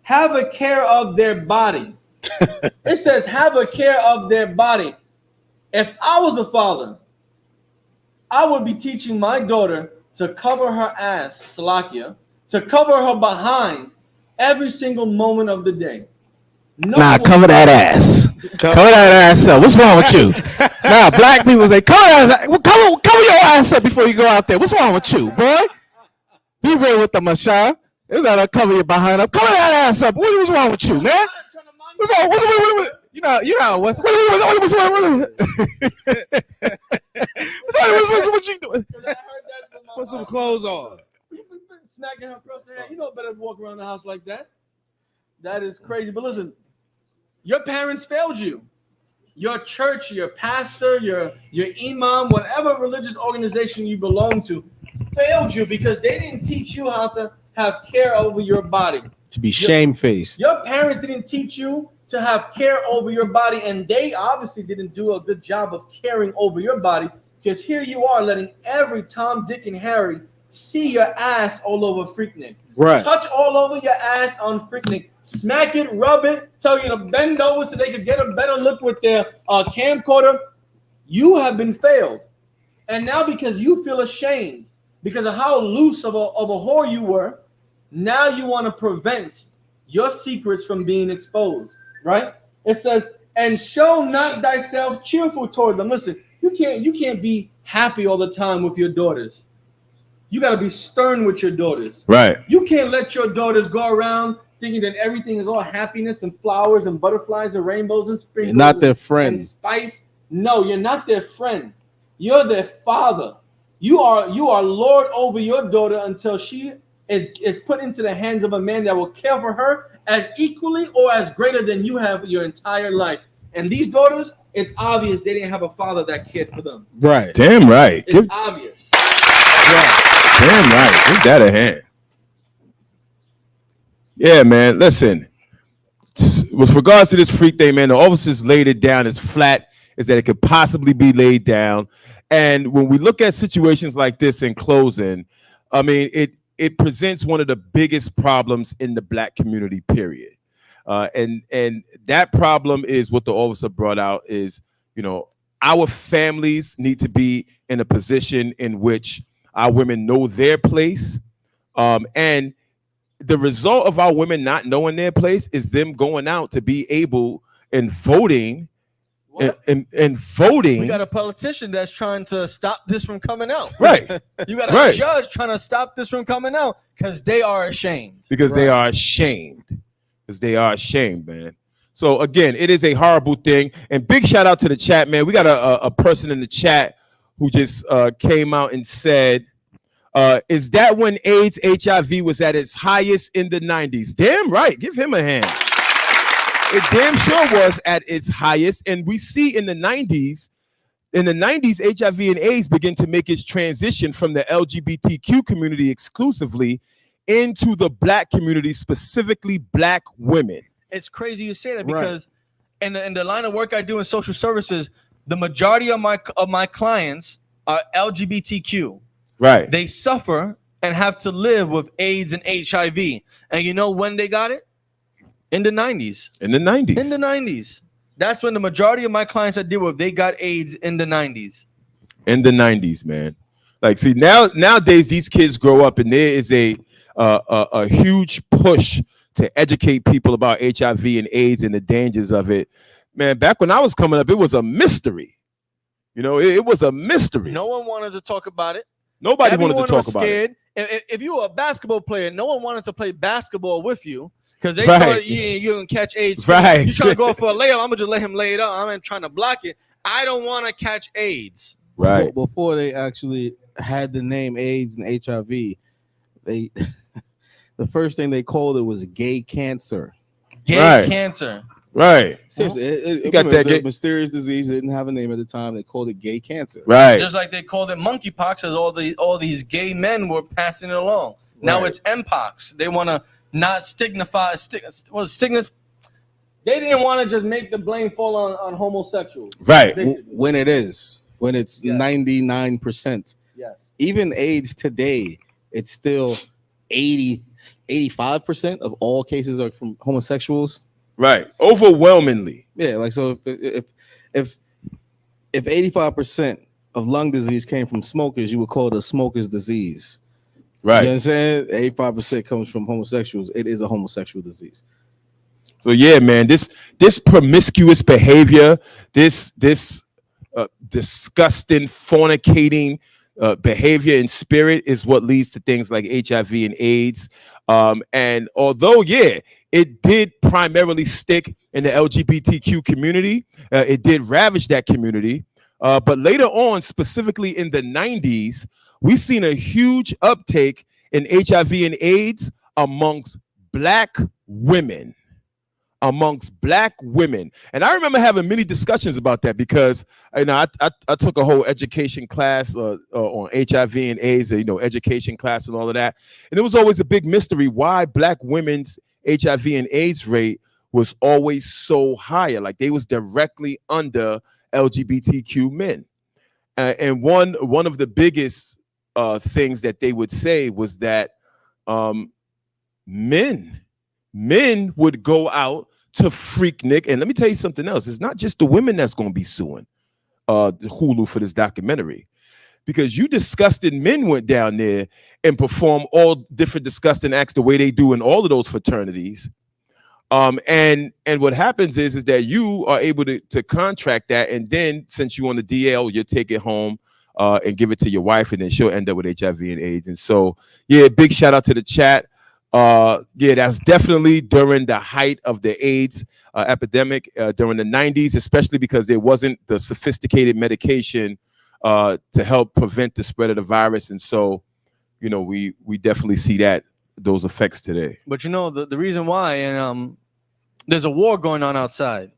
Have a care of their body. It says have a care of their body. If I was a father, I would be teaching my daughter to cover her ass, Salakia, to cover her behind every single moment of the day. Cover that ass. Cover that ass up. What's wrong with you? Black people say, cover your ass up before you go out there. What's wrong with you, boy? Be real with the Mashah. It's not to cover your behind up. Cover that ass up. What's wrong with you, man? What's wrong? What's what you doing? Put some clothes on. Smacking her across the head. You know better to walk around the house like that. That is crazy. But listen, your parents failed you. Your church, your pastor, your imam, whatever religious organization you belong to, failed you because they didn't teach you how to have care over your body. To be shamefaced. Your parents didn't teach you to have care over your body, and they obviously didn't do a good job of caring over your body, because here you are letting every Tom, Dick, and Harry see your ass all over Freaknik. Right. Touch all over your ass on Freaknik. Smack it, rub it, tell you to bend over so they could get a better look with their camcorder. You have been failed. And now because you feel ashamed because of how loose of a whore you were, now you want to prevent your secrets from being exposed, right? It says, and show not thyself cheerful toward them. Listen, you can't be happy all the time with your daughters. You got to be stern with your daughters. Right. You can't let your daughters go around thinking that everything is all happiness and flowers and butterflies and rainbows and sprinkles. You're not their friend. And spice. No, you're not their friend. You're their father. You are Lord over your daughter until she is put into the hands of a man that will care for her as equally or as greater than you have your entire life. And these daughters, it's obvious they didn't have a father that cared for them. Right. Damn right. It's obvious. Right. Damn right. Give that a hand. Yeah, man. Listen, with regards to this freak thing, man, the officers laid it down as flat as that it could possibly be laid down. And when we look at situations like this in closing, I mean, it presents one of the biggest problems in the Black community, period. And that problem is what the officer brought out is, you know, our families need to be in a position in which our women know their place. And the result of our women not knowing their place is them going out to be able and voting and voting. We got a politician that's trying to stop this from coming out. Right. You got a judge trying to stop this from coming out because they are ashamed. Because they are ashamed. Because they are ashamed, man. So again, it is a horrible thing. And big shout out to the chat, man. We got a person in the chat who just came out and said, is that when AIDS, HIV was at its highest in the 90s? Damn right. Give him a hand. It damn sure was at its highest. And we see in the 90s, HIV and AIDS begin to make its transition from the LGBTQ community exclusively into the Black community, specifically Black women. It's crazy you say that because in the line of work I do in social services, the majority of my clients are LGBTQ. Right. They suffer and have to live with AIDS and HIV. And you know when they got it? In the 90s. In the 90s. In the 90s. That's when the majority of my clients I deal with, they got AIDS in the 90s. In the 90s, man. Like, see, nowadays these kids grow up and there is a huge push to educate people about HIV and AIDS and the dangers of it. Man, back when I was coming up, it was a mystery. You know, it was a mystery. No one wanted to talk about it. Nobody Everyone wanted to talk was about scared. it. If you were a basketball player, no one wanted to play basketball with you because they thought you can catch AIDS. Right. You trying to go for a layup, I'm going to just let him lay it up. I'm trying to block it. I don't want to catch AIDS. Right. Before they actually had the name AIDS and HIV, they the first thing they called it was gay cancer. Gay cancer. Right. Seriously, you got that a mysterious disease. It didn't have a name at the time. They called it gay cancer. Right. Just like they called it monkeypox, as all these gay men were passing it along. Now it's mpox. They want to not stigmatify. They didn't want to just make the blame fall on homosexuals. Right. When it's 99%. Yes. Even AIDS today, it's still 85% of all cases are from homosexuals. Right. Overwhelmingly. Yeah, like so if 85% of lung disease came from smokers, you would call it a smoker's disease. Right. You know what I'm saying? 85% comes from homosexuals. It is a homosexual disease. So yeah, man, this promiscuous behavior, this disgusting fornicating behavior and spirit is what leads to things like HIV and AIDS. And although, it did primarily stick in the LGBTQ community, it did ravage that community. But later on, specifically in the 90s, we've seen a huge uptake in HIV and AIDS amongst Black women. And I remember having many discussions about that because I took a whole education class on HIV and AIDS, education class and all of that. And it was always a big mystery why Black women's HIV and AIDS rate was always so higher. Like they was directly under LGBTQ men. And one of the biggest things that they would say was that men would go out to FREAKNIK. And let me tell you something else. It's not just the women that's going to be suing Hulu for this documentary, because you disgusted men went down there and performed all different disgusting acts the way they do in all of those fraternities. And what happens is that you are able to contract that. And then since you on the DL, you take it home and give it to your wife, and then she'll end up with HIV and AIDS. And so, big shout out to the chat. That's definitely during the height of the AIDS epidemic during the 90s, especially because there wasn't the sophisticated medication to help prevent the spread of the virus. And so, we definitely see those effects today. But the reason why, and there's a war going on outside.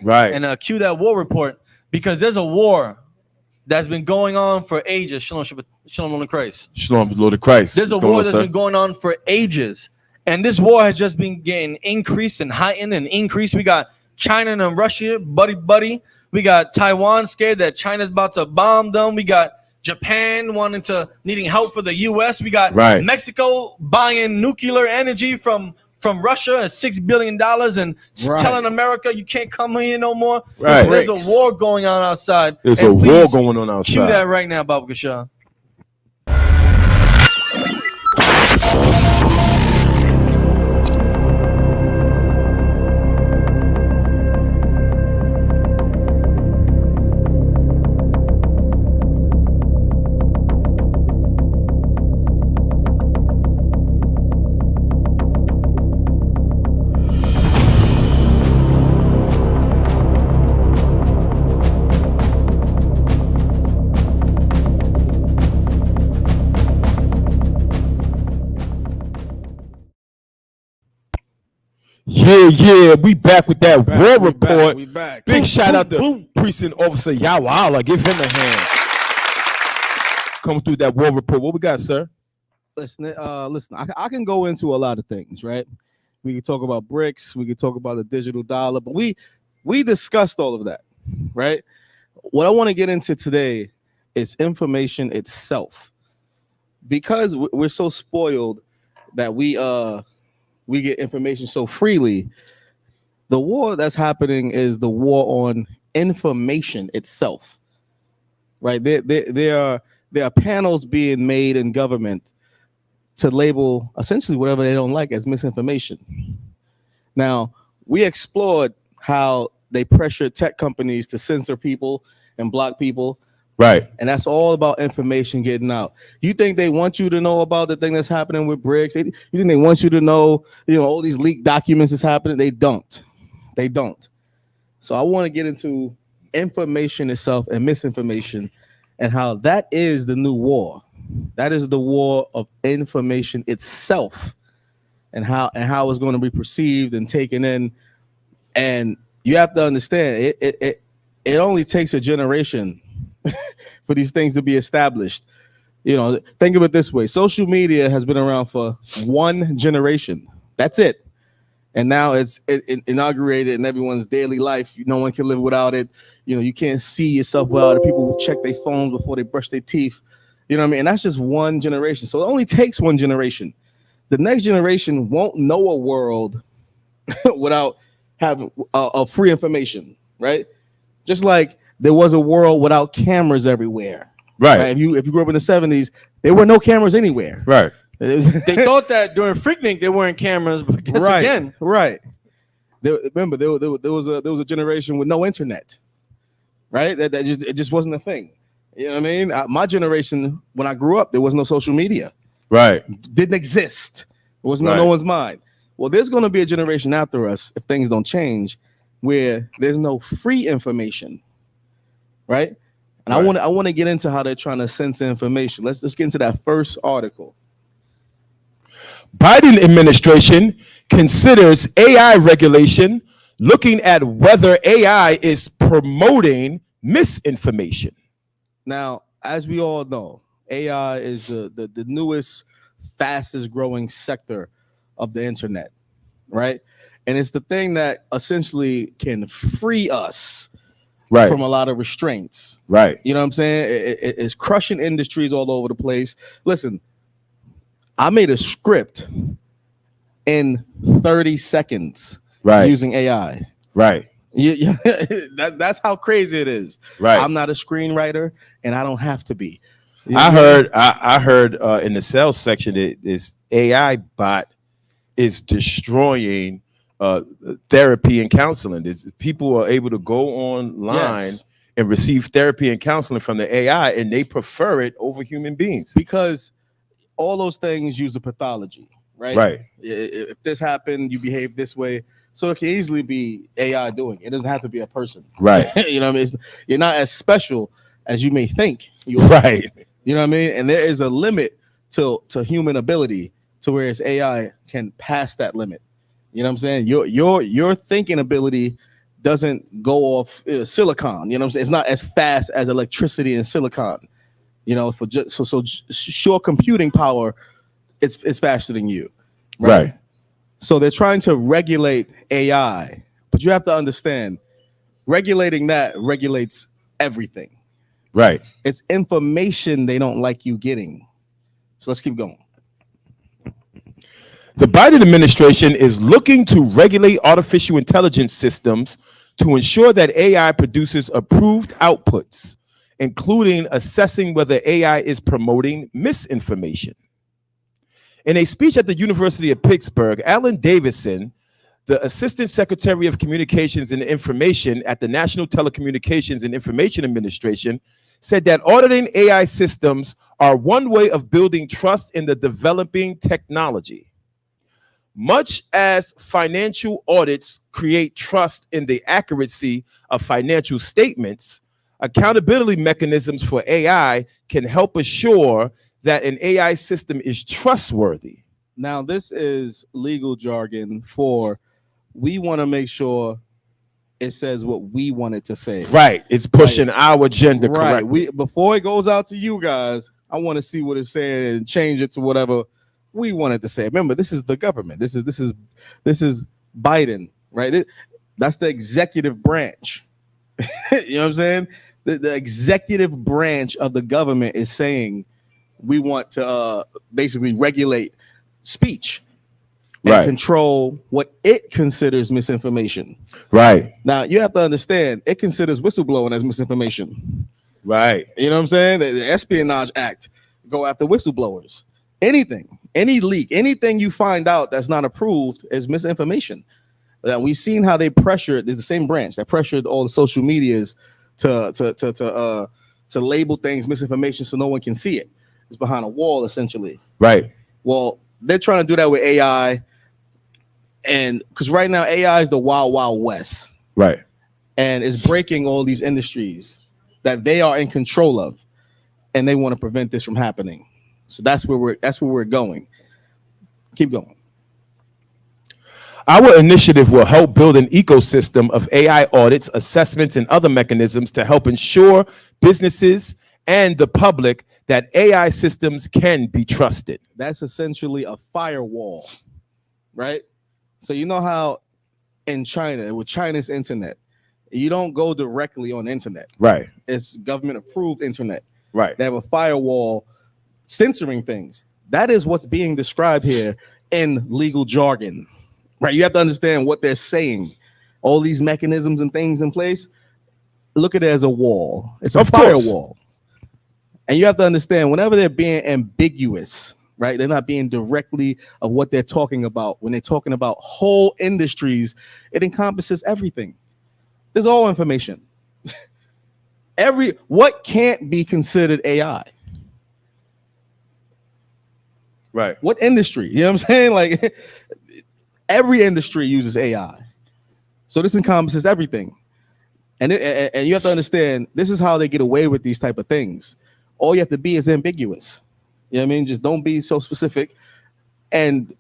Right. And cue that war report, because there's a war that's been going on for ages. Shalom, Lord of Christ. Shalom, Lord of Christ. There's a war that's been going on for ages. And this war has just been getting increased and heightened and increased. We got China and Russia, buddy. We got Taiwan scared that China's about to bomb them. We got Japan needing help for the U.S. We got Mexico buying nuclear energy from Russia at $6 billion and telling America you can't come here no more. Right. There's a war going on outside. There's a war going on outside. Cue that right now, Baba Kashan. Yeah, we back with that war report. We back. Big shout out to Precinct Officer Yawala. Give him a hand. Coming through that war report. What we got, sir? Listen. I can go into a lot of things, right? We can talk about BRICS. We can talk about the digital dollar, but we discussed all of that, right? What I want to get into today is information itself, because we're so spoiled that we get information so freely. The war that's happening is the war on information itself, right? There are panels being made in government to label essentially whatever they don't like as misinformation. Now, we explored how they pressure tech companies to censor people and block people. Right. And that's all about information getting out. You think they want you to know about the thing that's happening with BRICS? You think they want you to know, all these leaked documents is happening? They don't. So I want to get into information itself and misinformation and how that is the new war. That is the war of information itself, and how it's going to be perceived and taken in. And you have to understand it only takes a generation for these things to be established. Think of it this way. Social media has been around for one generation. That's it. And now it's inaugurated in everyone's daily life. No one can live without it. You can't see yourself without it. People will check their phones before they brush their teeth. You know what I mean? And that's just one generation. So it only takes one generation. The next generation won't know a world without having a free information, right? Just like there was a world without cameras everywhere. Right. If you grew up in the 70s, there were no cameras anywhere. Right. They thought that during FREAKNIK there weren't cameras, but guess again. Right. Remember, there was a generation with no internet. Right? It just wasn't a thing. You know what I mean? My generation, when I grew up, there was no social media. Right. Didn't exist. It wasn't on no one's mind. Well, there's going to be a generation after us, if things don't change, where there's no free information. Right? And I want to get into how they're trying to censor information. Let's get into that first article. Biden administration considers AI regulation, looking at whether AI is promoting misinformation. Now, as we all know, AI is the newest, fastest growing sector of the internet, right? And it's the thing that essentially can free us from a lot of restraints. Right. You know what I'm saying? It's crushing industries all over the place. Listen, I made a script in 30 seconds using AI. Right. Yeah, that's how crazy it is. Right. I'm not a screenwriter, and I don't have to be. I heard in the sales section that this AI bot is destroying therapy and counseling. People are able to go online and receive therapy and counseling from the AI, and they prefer it over human beings because all those things use a pathology, right? Right. If this happened, you behave this way. So it can easily be AI doing it. It doesn't have to be a person. Right. You know what I mean? You're not as special as you may think. Right. You know what I mean? And there is a limit to human ability to where its AI can pass that limit. You know what I'm saying? Your thinking ability doesn't go off silicon. You know what I'm saying? It's not as fast as electricity and silicon. You know, so sure computing power, it's faster than you. Right. So they're trying to regulate AI, but you have to understand Regulating that regulates everything. Right. It's information they don't like you getting. So let's keep going. The Biden administration is looking to regulate artificial intelligence systems to ensure that AI produces approved outputs, including assessing whether AI is promoting misinformation. In a speech at the University of Pittsburgh, Alan Davison, the Assistant Secretary of Communications and Information at the National Telecommunications and Information Administration, said that auditing AI systems are one way of building trust in the developing technology. Much as financial audits create trust in the accuracy of financial statements, accountability mechanisms for AI can help assure that an AI system is trustworthy. Now, this is legal jargon for we want to make sure it says what we want it to say. Right. It's pushing our agenda correctly. We before it goes out to you guys, I want to see what it's saying and change it to whatever we wanted to say. Remember, this is the government. This is Biden, right? That's the executive branch. You know what I'm saying? The executive branch of the government is saying we want to basically regulate speech and control what it considers misinformation. Right. Now, you have to understand, it considers whistleblowing as misinformation. Right. You know what I'm saying? The Espionage Act go after whistleblowers. Anything, any leak, anything you find out that's not approved is misinformation. We've seen how they pressured. There's the same branch that pressured all the social medias to label things misinformation so no one can see it. It's behind a wall, essentially. Right. Well, they're trying to do that with AI, and because right now AI is the wild, wild west. Right. And it's breaking all these industries that they are in control of, and they want to prevent this from happening. So that's where we're going. Keep going. Our initiative will help build an ecosystem of AI audits, assessments, and other mechanisms to help ensure businesses and the public that AI systems can be trusted. That's essentially a firewall, right? So you know how in China, with China's internet, you don't go directly on the internet. Right. It's government approved internet. Right. They have a firewall censoring things. That is what's being described here in legal jargon, right? You have to understand what they're saying. All these mechanisms and things in place, look at it as a wall. It's a firewall. And you have to understand, whenever they're being ambiguous, right? They're not being directly of what they're talking about. When they're talking about whole industries, it encompasses everything. There's all information. What can't be considered AI? Right. What industry? You know what I'm saying? Like every industry uses AI. So this encompasses everything. And you have to understand, this is how they get away with these type of things. All you have to be is ambiguous. You know what I mean? Just don't be so specific, and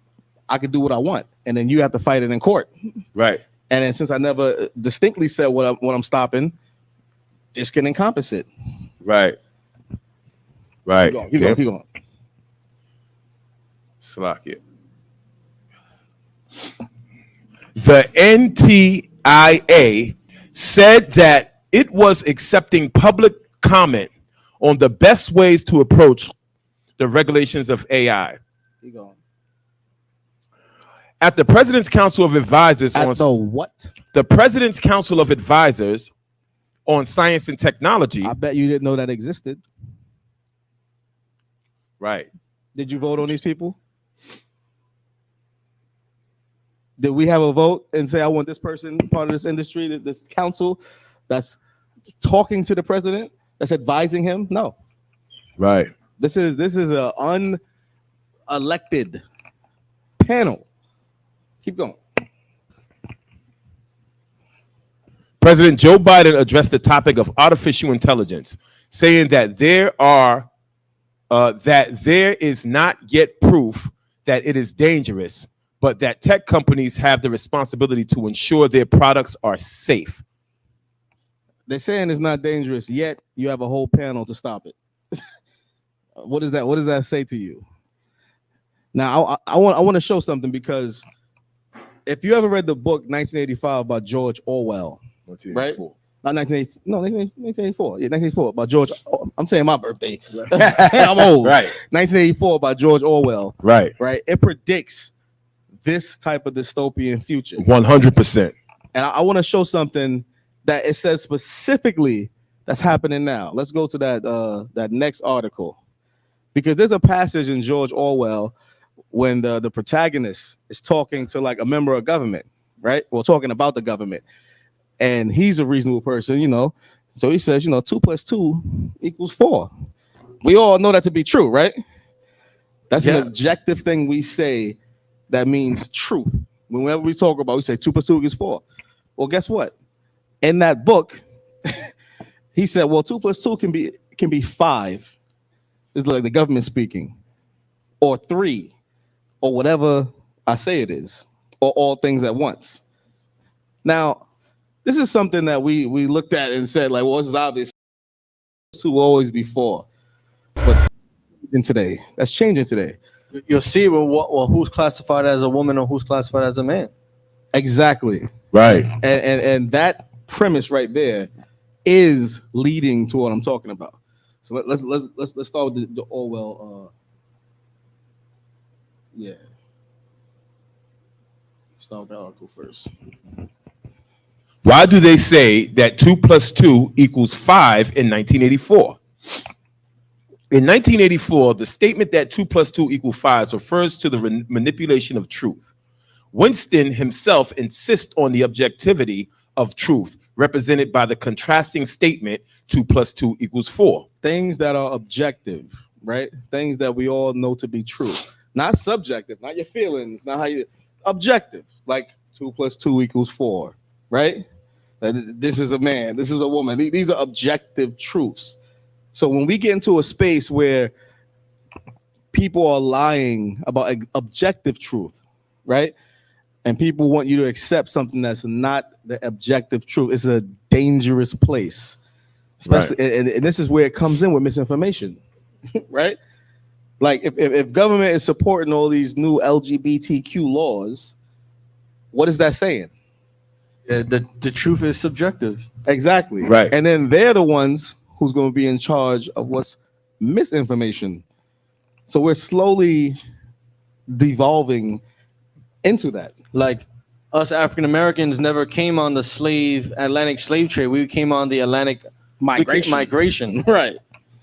I can do what I want. And then you have to fight it in court. Right. And then since I never distinctly said what I'm stopping, this can encompass it. Right. Right. Keep going. Slack it. The NTIA said that it was accepting public comment on the best ways to approach the regulations of AI. Keep going. At the President's Council of Advisors At the what? The President's Council of Advisors on Science and Technology. I bet you didn't know that existed. Right. Did you vote on these people? Did we have a vote and say, I want this person part of this industry, this council that's talking to the president, that's advising him? No. Right. This is a unelected panel. Keep going. President Joe Biden addressed the topic of artificial intelligence, saying that there is not yet proof that it is dangerous, but that tech companies have the responsibility to ensure their products are safe. They're saying it's not dangerous, yet you have a whole panel to stop it. What is that? What does that say to you? Now, I want to show something, because if you ever read the book 1985 by George Orwell, right? Not 1980, no, 1984. Yeah, 1984 by George. I'm saying my birthday. I'm old. Right. 1984 by George Orwell. Right. Right. It predicts this type of dystopian future. 100%. And I want to show something that it says specifically that's happening now. Let's go to that next article, because there's a passage in George Orwell when the protagonist is talking to like a member of government, right? Well, talking about the government, and he's a reasonable person, you know. So he says, 2 + 2 = 4. We all know that to be true, right? That's an objective thing we say that means truth. Whenever we talk about, we say 2 + 2 = 4. Well, guess what? In that book, he said, well, 2 + 2 can be 5. It's like the government speaking, or 3, or whatever I say it is, or all things at once. Now, this is something that we looked at and said, like, well, this is obvious. 2 will always be 4. But that's changing today. You'll see who's classified as a woman or who's classified as a man. Exactly. Right. And that premise right there is leading to what I'm talking about. So let's start with the Orwell. Start with the article first. Why do they say that 2 + 2 = 5 in 1984? In 1984, the statement that 2 + 2 = 5 refers to the manipulation of truth. Winston himself insists on the objectivity of truth, represented by the contrasting statement 2 + 2 = 4. Things that are objective, right? Things that we all know to be true, not subjective, not your feelings, not how you objective, like 2 + 2 = 4, right? This is a man, this is a woman. These are objective truths. So when we get into a space where people are lying about objective truth, right? And people want you to accept something that's not the objective truth, it's a dangerous place. Especially, right. And this is where it comes in with misinformation, right? Like if government is supporting all these new LGBTQ laws, what is that saying? The truth is subjective. Exactly. Right. And then they're the ones who's going to be in charge of what's misinformation. So we're slowly devolving into that. Like us African Americans never came on the Atlantic slave trade. We came on the Atlantic migration. Right.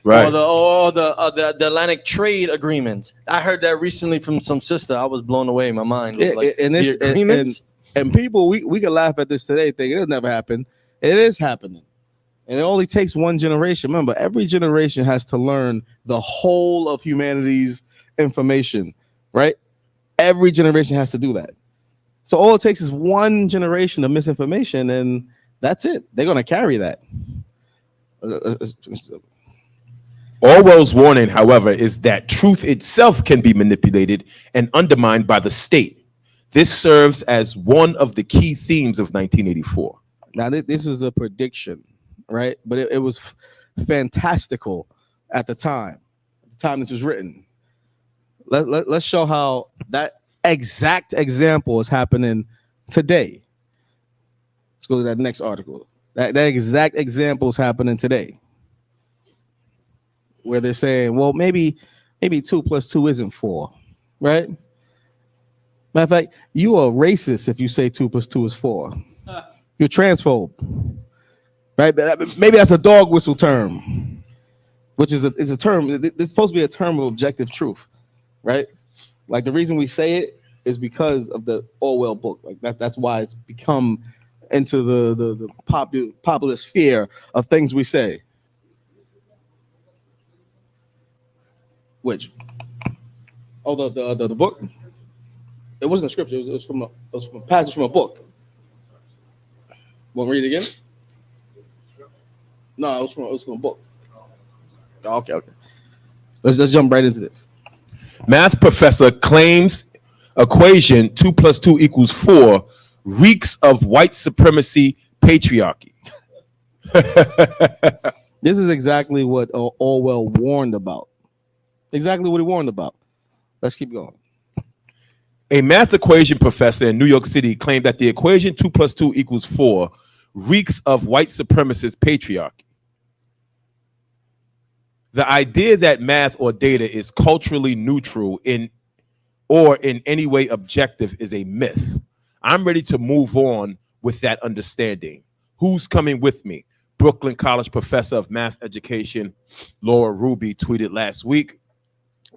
Right. Or the Atlantic trade agreements. I heard that recently from some sister. I was blown away. My mind was like, the agreements. And people, we can laugh at this today, thinking it'll never happen. It is happening. And it only takes one generation. Remember, every generation has to learn the whole of humanity's information, right? Every generation has to do that. So all it takes is one generation of misinformation, and that's it. They're going to carry that. Orwell's warning, however, is that truth itself can be manipulated and undermined by the state. This serves as one of the key themes of 1984. Now, this was a prediction, right? But it was fantastical at the time this was written. Let's show how that exact example is happening today. Let's go to that next article. That exact example is happening today, where they're saying, well, maybe 2 + 2 isn't 4, right? Matter of fact, you are racist if you say 2 + 2 is 4. You're transphobe, right? Maybe that's a dog whistle term, which is a term. It's supposed to be a term of objective truth, right? Like the reason we say it is because of the Orwell book. Like that's why it's become into the popular sphere of things we say. Which? Oh, the book. It wasn't a scripture. It was from a passage from a book. Want to read it again? No, it was from a book. Okay. Let's jump right into this. Math professor claims equation 2 + 2 = 4 reeks of white supremacy patriarchy. This is exactly what Orwell warned about. Exactly what he warned about. Let's keep going. A math equation professor in New York City claimed that the equation 2 + 2 = 4 reeks of white supremacist patriarchy. The idea that math or data is culturally neutral in any way objective is a myth. I'm ready to move on with that understanding. Who's coming with me? Brooklyn College professor of math education, Laura Ruby, tweeted last week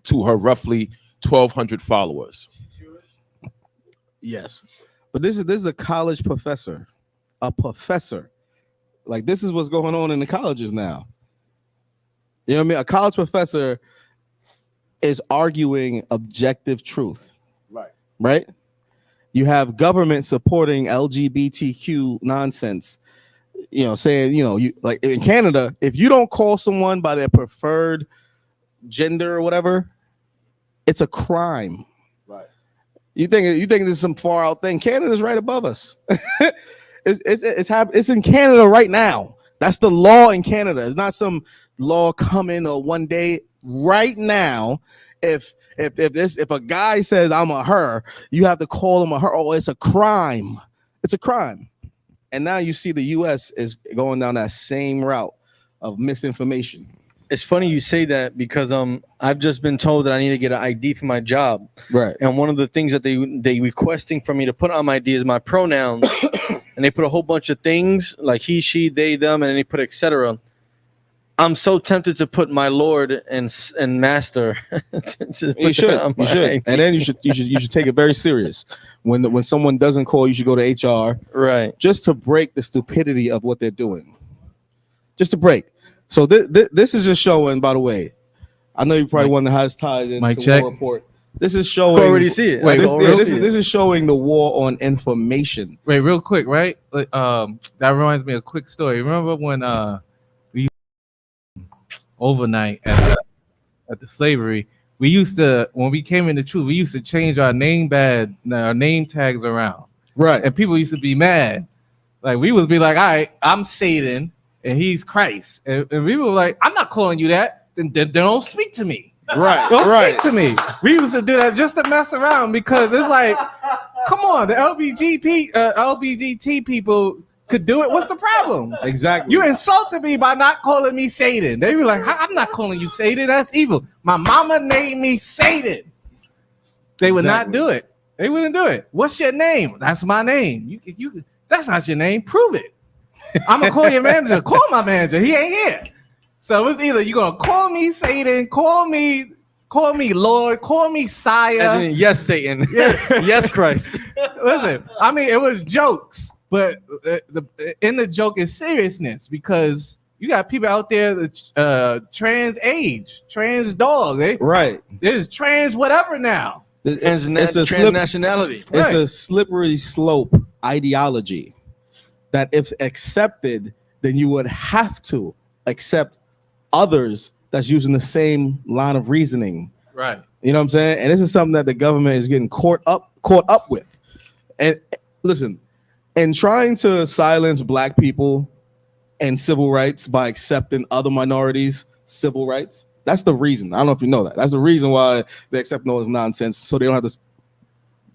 to her roughly 1,200 followers. Yes, but this is a college professor, a professor. Like, this is what's going on in the colleges now. You know what I mean? A college professor is arguing objective truth. Right. Right? You have government supporting LGBTQ nonsense. You know, saying, you know, you like in Canada, if you don't call someone by their preferred gender or whatever, it's a crime. Right. You think this is some far out thing? Canada's right above us. It's in Canada right now. That's the law in Canada. It's not some law coming or one day. Right now, if a guy says I'm a her, you have to call him a her. Oh, it's a crime. It's a crime. And now you see the U.S. is going down that same route of misinformation. It's funny you say that because I've just been told that I need to get an ID for my job. Right. And one of the things that they requesting for me to put on my ID is my pronouns. And they put a whole bunch of things like he, she, they, them, and then they put etc. I'm so tempted to put my lord and master. You should. And then you should take it very serious. When someone doesn't call, you should go to HR. Right. Just to break the stupidity of what they're doing. Just to break. So this is just showing, by the way, I know you probably won the highest ties in the war report. This is showing. You already see it. Wait, this is showing the war on information. Wait, real quick, right? That reminds me of a quick story. Remember when we overnight at the slavery, we used to, when we came into truth, we used to change our name tags around. Right. And people used to be mad. Like, we would be like, all right, I'm Satan and he's Christ. And people were like, I'm not calling you that. Then don't speak to me. Right. Don't speak to me. We used to do that just to mess around because it's like, come on, the LGBT people could do it. What's the problem? Exactly. You insulted me by not calling me Satan. They be like, I'm not calling you Satan. That's evil. My mama named me Satan. They would not do it. They wouldn't do it. What's your name? That's my name. You that's not your name. Prove it. I'm gonna call your manager. Call my manager. He ain't here. So it's either you're gonna call me Satan, call me Lord, call me Sire. Yes, Satan. Yes, Christ. Listen, I mean, it was jokes, but in the joke is seriousness because you got people out there that trans age, trans dogs, eh? Right. There's trans whatever now. It's a nationality. It's a slippery slope ideology that if accepted, then you would have to accept others that's using the same line of reasoning. Right. You know what I'm saying? And this is something that the government is getting caught up with. And listen, in trying to silence black people and civil rights by accepting other minorities' civil rights, that's the reason. I don't know if you know that. That's the reason why they accept all this nonsense, so they don't have to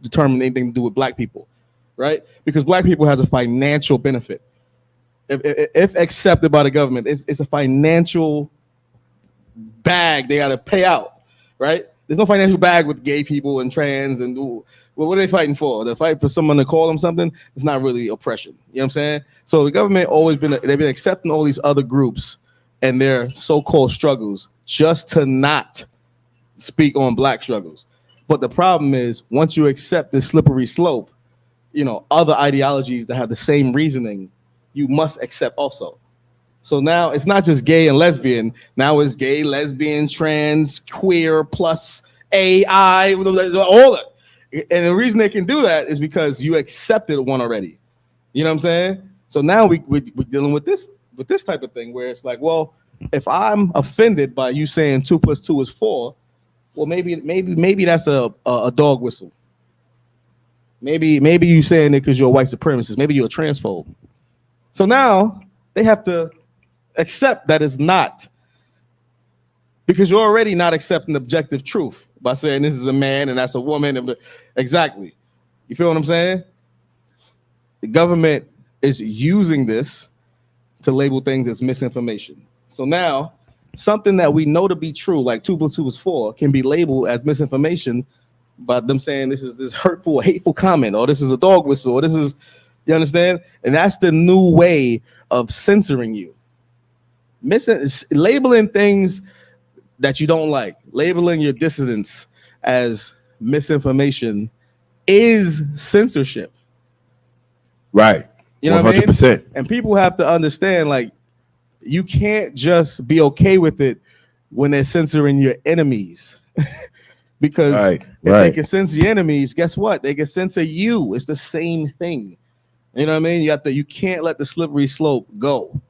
determine anything to do with black people, right? Because black people has a financial benefit. If accepted by the government, it's a financial bag they got to pay out, right? There's no financial bag with gay people and trans and what are they fighting for? They're fighting for someone to call them something. It's not really oppression. You know what I'm saying? So the government they've been accepting all these other groups and their so-called struggles just to not speak on black struggles. But the problem is once you accept this slippery slope, you know, other ideologies that have the same reasoning, you must accept also. So now it's not just gay and lesbian. Now it's gay, lesbian, trans, queer, plus AI, all that. And the reason they can do that is because you accepted one already. You know what I'm saying? So now we're dealing with this type of thing where it's like, well, if I'm offended by you saying 2 + 2 is 4, well, maybe that's a dog whistle. Maybe you saying it because you're a white supremacist. Maybe you're a transphobe. So now they have to accept that it's not, because you're already not accepting objective truth by saying this is a man and that's a woman. Exactly. You feel what I'm saying? The government is using this to label things as misinformation. So now something that we know to be true, like 2 + 2 is 4, can be labeled as misinformation by them saying this is this hurtful, hateful comment, or this is a dog whistle, or this is, you understand? And that's the new way of censoring you. Labeling things that you don't like, labeling your dissidents as misinformation is censorship. Right. You know what I mean? 100%. And people have to understand, like, you can't just be okay with it when they're censoring your enemies. Because if they can censor your enemies, guess what? They can censor you. It's the same thing. You know what I mean? You can't let the slippery slope go.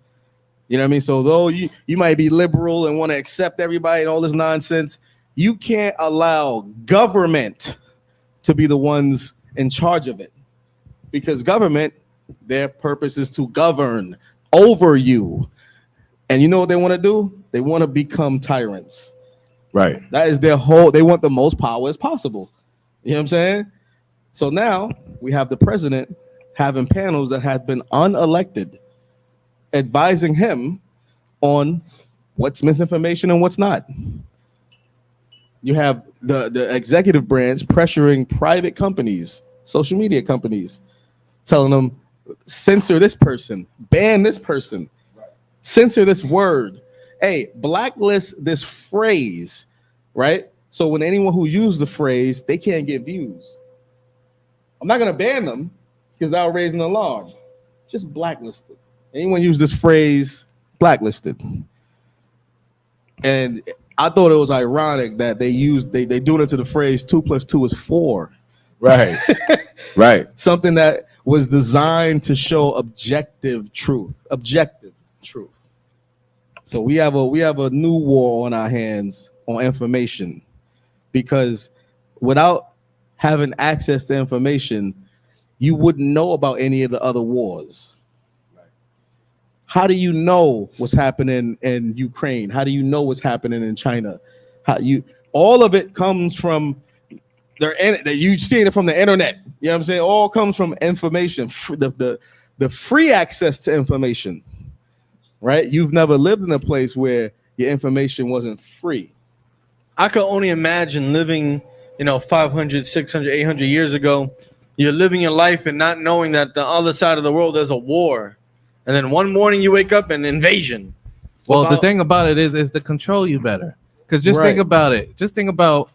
You know what I mean? So though you might be liberal and want to accept everybody and all this nonsense, you can't allow government to be the ones in charge of it. Because government, their purpose is to govern over you. And you know what they want to do? They want to become tyrants. Right. That is their whole, they want the most power as possible. You know what I'm saying? So now we have the president having panels that have been unelected, advising him on what's misinformation and what's not. You have the executive branch pressuring private companies, social media companies, telling them, censor this person, ban this person, censor this word. Hey, blacklist this phrase, right? So when anyone who used the phrase, they can't get views. I'm not going to ban them because that'll raise an alarm. Just blacklist it. Anyone use this phrase, blacklisted. And I thought it was ironic that they do it to the phrase 2 + 2 is 4. Right. Right. Something that was designed to show objective truth. So we have a new war on our hands on information, because without having access to information, you wouldn't know about any of the other wars. How do you know what's happening in Ukraine? How do you know what's happening in China? All of it comes from you seeing it from the internet. You know what I'm saying? All comes from information, the free access to information, right? You've never lived in a place where your information wasn't free. I could only imagine living, 500, 600, 800 years ago. You're living your life and not knowing that the other side of the world, there's a war. And then one morning you wake up and invasion. Well, the thing about it is to control you better. Because just think about it. Just think about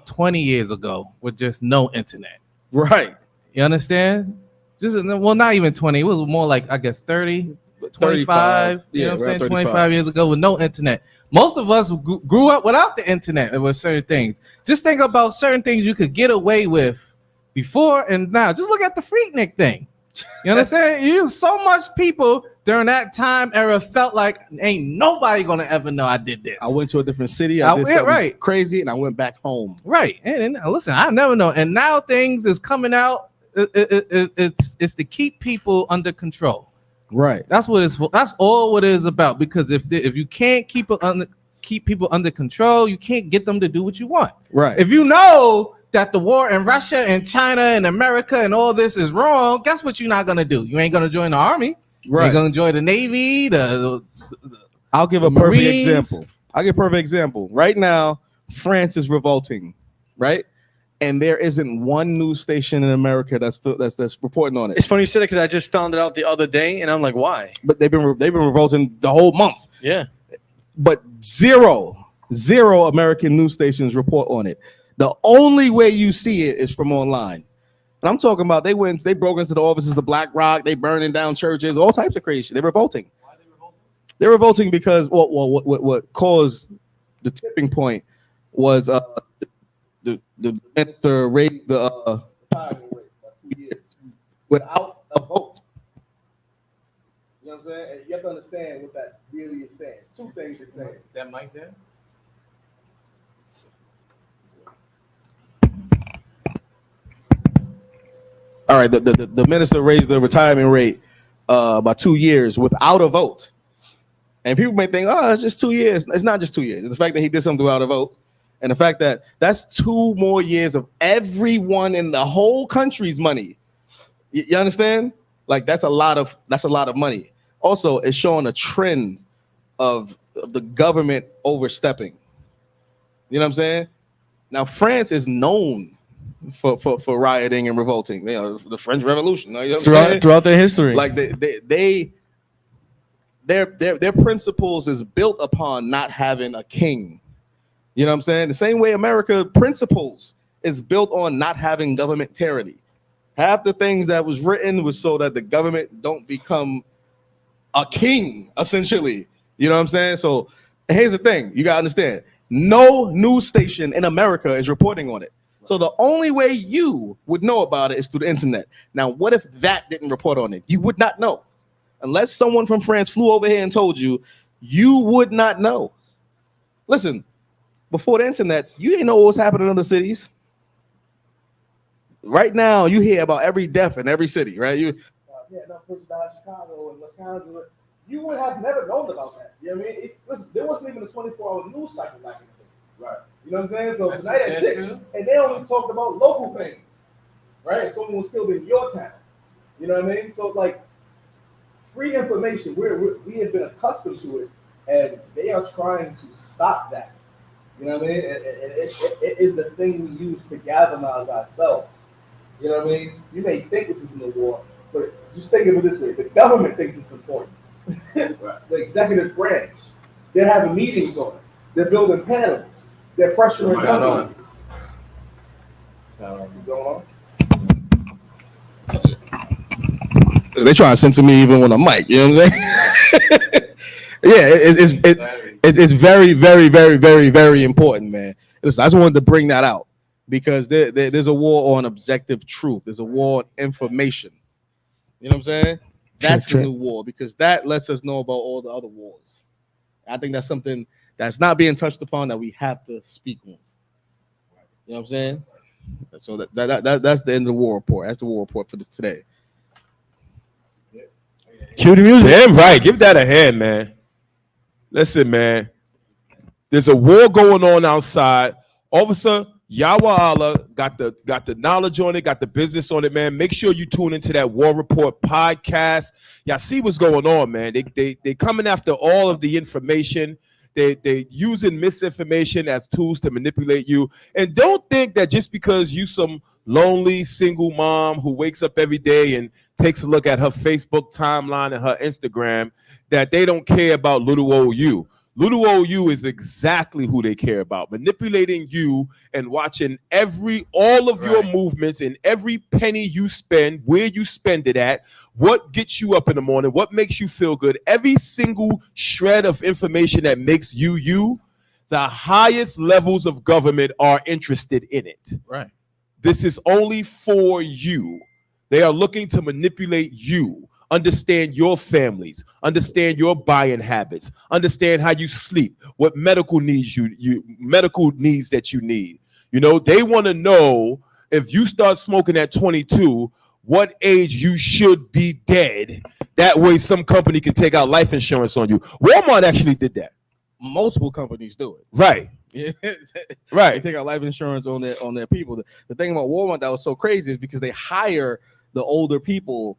20 years ago with just no internet. Right. You understand? Not even 20. It was more like, I guess, 30, 25. You know what I'm saying? 25 years ago with no internet. Most of us grew up without the internet with certain things. Just think about certain things you could get away with before and now. Just look at the FREAKNIK thing. You understand? So much people during that time era felt like ain't nobody gonna ever know I did this. I went to a different city. I did something crazy, and I went back home. Right. And listen, I never know. And now things is coming out. It's to keep people under control. Right. That's what it's for. That's all what it is about. Because if you can't keep people under control, you can't get them to do what you want. Right. If you know that the war in Russia and China and America and all this is wrong, guess what you're not gonna do? You ain't gonna join the army. Right. You're gonna join the Navy. I'll give a perfect example. Right now, France is revolting, right? And there isn't one news station in America that's reporting on it. It's funny you said it because I just found it out the other day, and I'm like, why? But they've been revolting the whole month. Yeah. But zero American news stations report on it. The only way you see it is from online. And I'm talking about they broke into the offices of BlackRock, they burning down churches, all types of crazy shit. They're revolting. Why are they revolting? They're revolting because what caused the tipping point was the minister raised the time by 2 years without a vote. You know what I'm saying? And you have to understand what that really is saying. Two things it's saying. Is that mic there? All right, the minister raised the retirement rate by 2 years without a vote. And people may think, oh, it's just 2 years. It's not just 2 years. It's the fact that he did something without a vote. And the fact that that's 2 more years of everyone in the whole country's money You understand? Like that's a lot of money. Also, it's showing a trend of the government overstepping. You know what I'm saying? Now, France is known for rioting and revolting. You know, the French Revolution. You know what I'm saying? Throughout their history, like their principles is built upon not having a king. You know what I'm saying? The same way America principles is built on not having government tyranny. Half the things that was written was so that the government don't become a king, essentially. You know what I'm saying? So here's the thing. You got to understand. No news station in America is reporting on it. So the only way you would know about it is through the internet. Now, what if that didn't report on it? You would not know. Unless someone from France flew over here and told you, you would not know. Listen, before the internet, you didn't know what was happening in other cities. Right now, you hear about every death in every city, right? Enough person died in Chicago and Wisconsin. You would have never known about that. You know what I mean? Listen, there wasn't even a 24-hour news cycle back in the day. Right. You know what I'm saying? So tonight at 6, and they only talked about local things, right? If someone was killed in your town. You know what I mean? So like free information, we have been accustomed to it, and they are trying to stop that. You know what I mean? It is the thing we use to galvanize ourselves. You know what I mean? You may think this isn't a war, but just think of it this way: the government thinks it's important. The executive branch, they're having meetings on it. They're building panels. They're pressuring companies. What's going on? They trying to censor me even when I'm mic. You know what I'm saying? It's very, very, very, very, very important, man. Listen, I just wanted to bring that out because there's a war on objective truth. There's a war on information. You know what I'm saying? That's the new war because that lets us know about all the other wars. I think that's something that's not being touched upon that we have to speak on. You know what I'm saying? So that's the end of the war report. That's the war report for today. Cue the music. Damn right. Give that a hand, man. Listen, man. There's a war going on outside. Officer Yahweh Allah got the knowledge on it, got the business on it, man. Make sure you tune into that War Report podcast. Y'all see what's going on, man. They coming after all of the information. They using misinformation as tools to manipulate you. And don't think that just because you some lonely single mom who wakes up every day and takes a look at her Facebook timeline and her Instagram that they don't care about little old you. Little old you is exactly who they care about, manipulating you and watching all of your movements and every penny you spend, where you spend it at, what gets you up in the morning, what makes you feel good, every single shred of information that makes you you. The highest levels of government are interested in it. Right. This is only for you. They are looking to manipulate you. Understand your families, understand your buying habits, understand how you sleep, what medical needs medical needs that you need. You know, they want to know if you start smoking at 22, what age you should be dead. That way some company can take out life insurance on you. Walmart actually did that. Multiple companies do it. Right. Right. They take out life insurance on their people. The thing about Walmart that was so crazy is because they hire the older people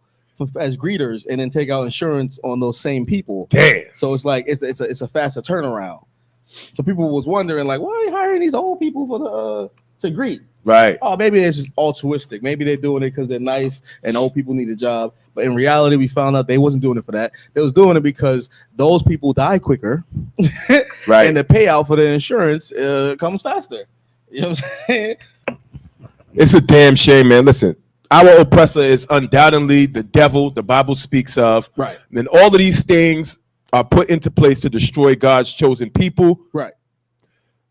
as greeters and then take out insurance on those same people. Damn. So it's like it's a faster turnaround. So people was wondering like, why are you hiring these old people for to greet? Right. Oh, maybe it's just altruistic. Maybe they're doing it because they're nice and old people need a job. But in reality, we found out they wasn't doing it for that. They was doing it because those people die quicker, right? And the payout for the insurance comes faster. You know what I'm saying? It's a damn shame, man. Listen. Our oppressor is undoubtedly the devil the Bible speaks of. Right. And all of these things are put into place to destroy God's chosen people. Right.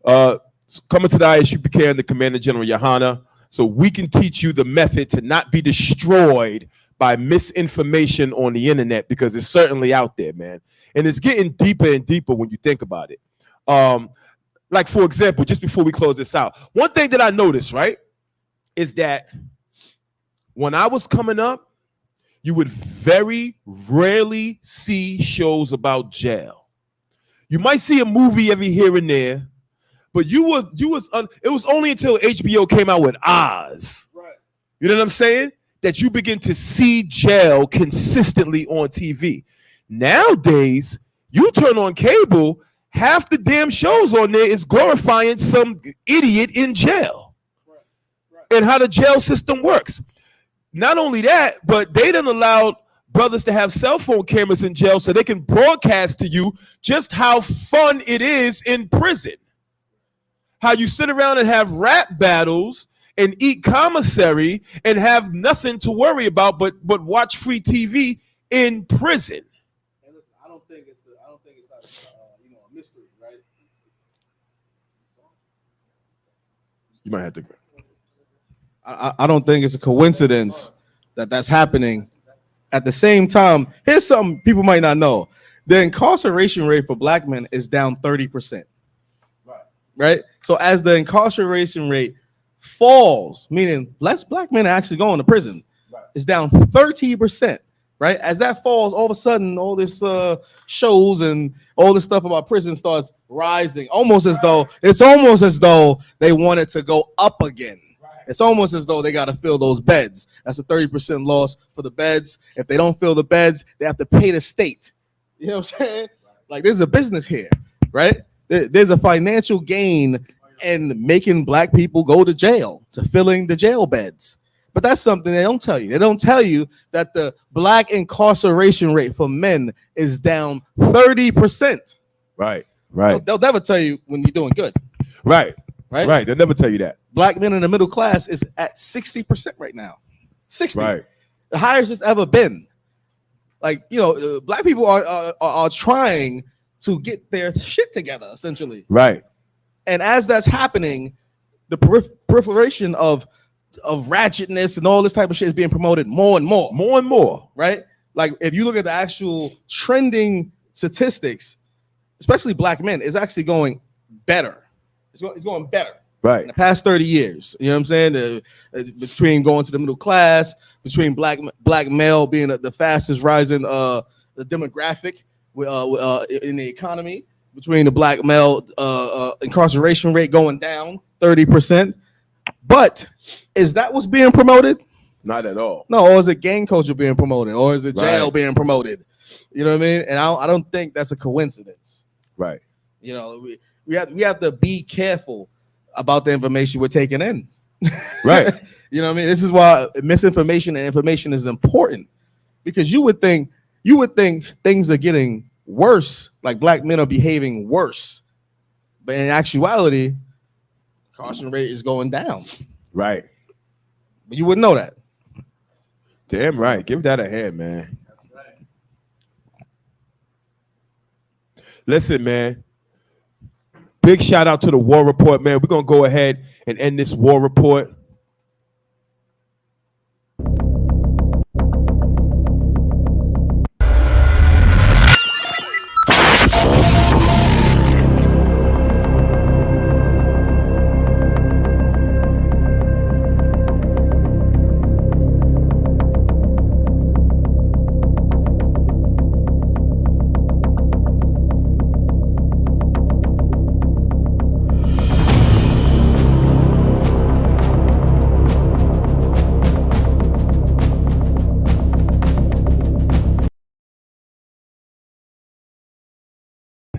Coming to the ISUPK and the Commander General Yohana, so we can teach you the method to not be destroyed by misinformation on the internet, because it's certainly out there, man. And it's getting deeper and deeper when you think about it. Like, for example, just before we close this out, one thing that I noticed, right, is that when I was coming up, you would very rarely see shows about jail. You might see a movie every here and there, but it was only until HBO came out with Oz. Right. You know what I'm saying? that you begin to see jail consistently on TV. Nowadays, you turn on cable, half the damn shows on there is glorifying some idiot in jail and how the jail system works. Not only that, but they done allowed brothers to have cell phone cameras in jail so they can broadcast to you just how fun it is in prison. How you sit around and have rap battles and eat commissary and have nothing to worry about but watch free TV in prison. And listen, I don't think it's a mystery, right? You might have to. I don't think it's a coincidence that that's happening. At the same time, here's something people might not know: the incarceration rate for black men is down 30%. Right. So as the incarceration rate falls, meaning less black men are actually going to prison, it's down 13%. Right. As that falls, all of a sudden, all this shows and all this stuff about prison starts rising, almost as though they want it to go up again. It's almost as though they got to fill those beds. That's a 30% loss for the beds. If they don't fill the beds, they have to pay the state. You know what I'm saying? Like, there's a business here, right? There's a financial gain in making black people go to jail, to filling the jail beds. But that's something they don't tell you. They don't tell you that the black incarceration rate for men is down 30%. Right. They'll never tell you when you're doing good. Right. They'll never tell you that. Black men in the middle class is at 60% right now. 60. Right. The highest it's ever been. Like, black people are trying to get their shit together, essentially. Right. And as that's happening, the proliferation of ratchetness and all this type of shit is being promoted more and more. More and more. Right? Like, if you look at the actual trending statistics, especially black men, it's actually going better. It's going better. Right. In the past 30 years. You know what I'm saying? Between going to the middle class, between black male being the fastest rising the demographic in the economy, between the black male incarceration rate going down 30%. But is that what's being promoted? Not at all. No, or is it gang culture being promoted? Or is it jail being promoted? You know what I mean? And I don't think that's a coincidence. Right. We have to be careful about the information we're taking in. Right. You know what I mean? This is why misinformation and information is important, because you would think things are getting worse, like black men are behaving worse, but in actuality, incarceration rate is going down. Right. But you wouldn't know that. Damn right. Give that a hand, man. Listen, man. Big shout out to the War Report, man. We're going to go ahead and end this War Report.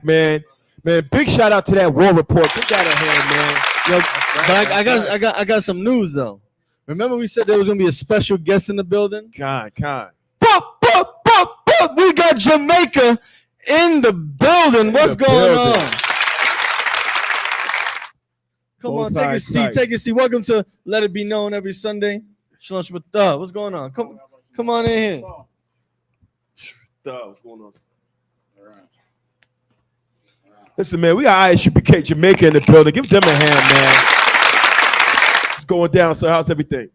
Man, big shout out to that War Report. Give that a hand, man. Yo, but I got some news though. Remember we said there was gonna be a special guest in the building? Con. We got Jamaica in the building. What's going on? Come on, take a seat. Take a seat. Welcome to Let It Be Known every Sunday. Shalom Shabbat. What's going on? Come on in here. What's going on? Listen, man, we got ISUPK Jamaica in the building. Give them a hand, man. It's going down. So how's everything?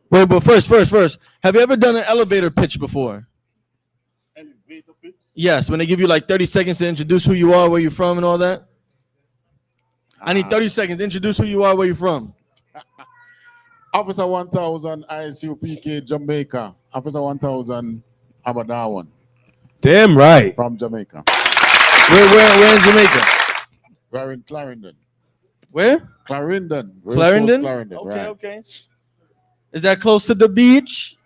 Wait, but first, have you ever done an elevator pitch before? Elevator pitch? Yes, when they give you like 30 seconds to introduce who you are, where you're from, and all that. I need 30 seconds to introduce who you are, where you're from. Officer 1000 ISUPK Jamaica. Officer 1000 Abadawan. Damn right. From Jamaica. Where in Jamaica? We're in Clarendon. Where? Clarendon. Clarendon? Clarendon. Okay, right. okay. Is that close to the beach?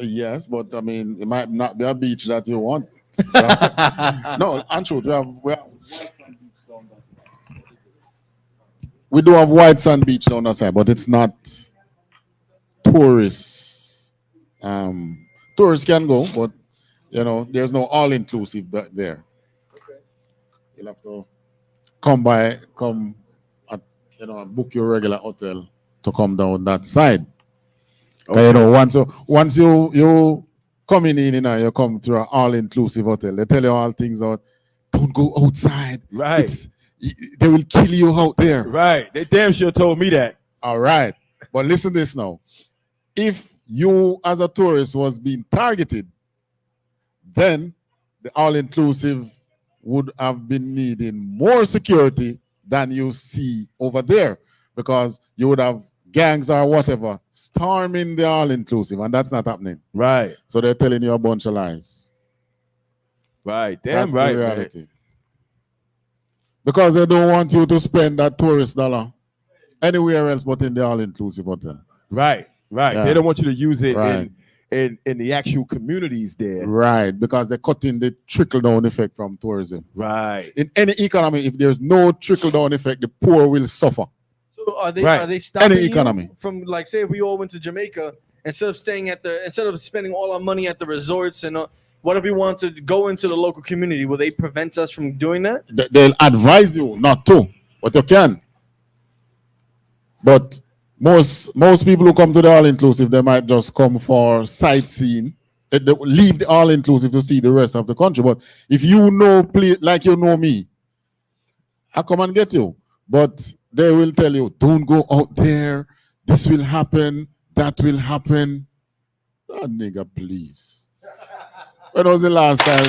Yes, but I mean, it might not be a beach that you want. No, Andrew, we do have white sand beach down that side, but it's not tourists. Tourists can go, but you know, there's no all-inclusive there. Okay. You'll have to come at, you know, book your regular hotel to come down that side. Okay. You know, once you coming in, you know, you come to an all-inclusive hotel. They tell you all things out. Don't go outside. Right. They will kill you out there. Right. They damn sure told me that. All right. But listen to this now. If you as a tourist was being targeted, then the all-inclusive would have been needing more security than you see over there, because you would have gangs or whatever storming the all-inclusive, and that's not happening. Right. So they're telling you a bunch of lies. Right. Damn That's right. the reality. Man. Because they don't want you to spend that tourist dollar anywhere else but in the all-inclusive hotel. Right. Right. Yeah. They don't want you to use it Right. in the actual communities there. Right, because they're cutting the trickle-down effect from tourism. Right. In any economy, if there's no trickle-down effect, the poor will suffer. So are they Right. are they stopping Any you economy. from, like, say if we all went to Jamaica, instead of spending all our money at the resorts and what if we want to go into the local community? Will they prevent us from doing that? They'll advise you not to, but you can. But most people who come to the all-inclusive, they might just come for sightseeing. They leave the all-inclusive to see the rest of the country. But if you know, like you know me, I come and get you. But they will tell you, don't go out there. This will happen. That will happen. Oh, nigga, please. When was the last time?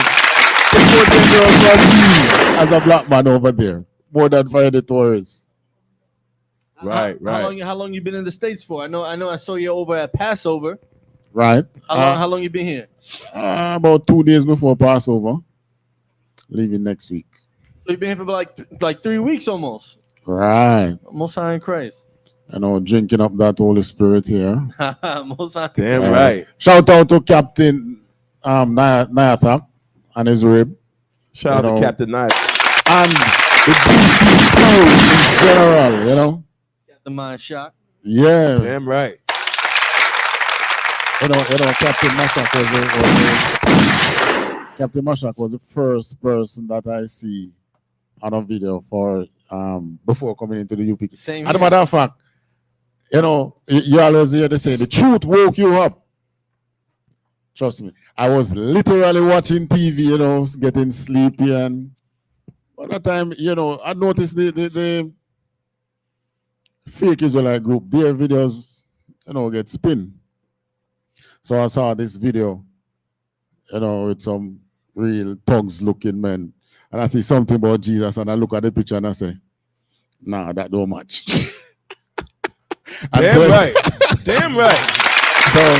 It's more dangerous for me as a black man over there, more than for the tourists. Right, How long you been in the States for? I know I saw you over at Passover. Right. How long you been here? About 2 days before Passover. Leaving next week. So you've been here for like 3 weeks almost. Right. Most high in Christ. You know, drinking up that Holy Spirit here. Most high. Damn right. Shout out to Captain Nayathak and his rib. Shout out to Captain Knight. And the DC crew in general, you know. The mind shot. Yeah. Damn right. You know, Captain Mashak was the first person that I see on a video for before coming into the UP. Same As a matter of fact, you know, you always hear they say the truth woke you up. Trust me. I was literally watching TV, you know, getting sleepy, and by that time, you know, I noticed the fake Israelite group, their videos, you know, get spin. So I saw this video, you know, with some real thugs looking men. And I see something about Jesus, and I look at the picture and I say, nah, that don't match. Damn right. Damn right. So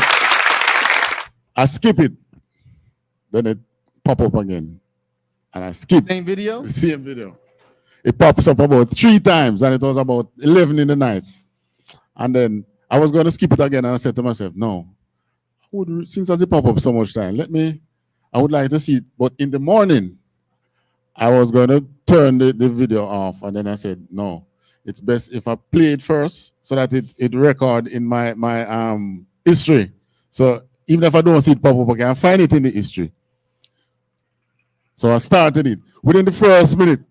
I skip it. Then it pop up again. And I skip. Same video? Same video. It pops up about 3 times, and it was about 11 in the night. And then I was going to skip it again, and I said to myself, no, since it pop up so much time, I would like to see it. But in the morning, I was going to turn the video off, and then I said, no, it's best if I play it first so that it record in my history. So even if I don't see it pop up, I can find it in the history. So I started it. Within the first minute,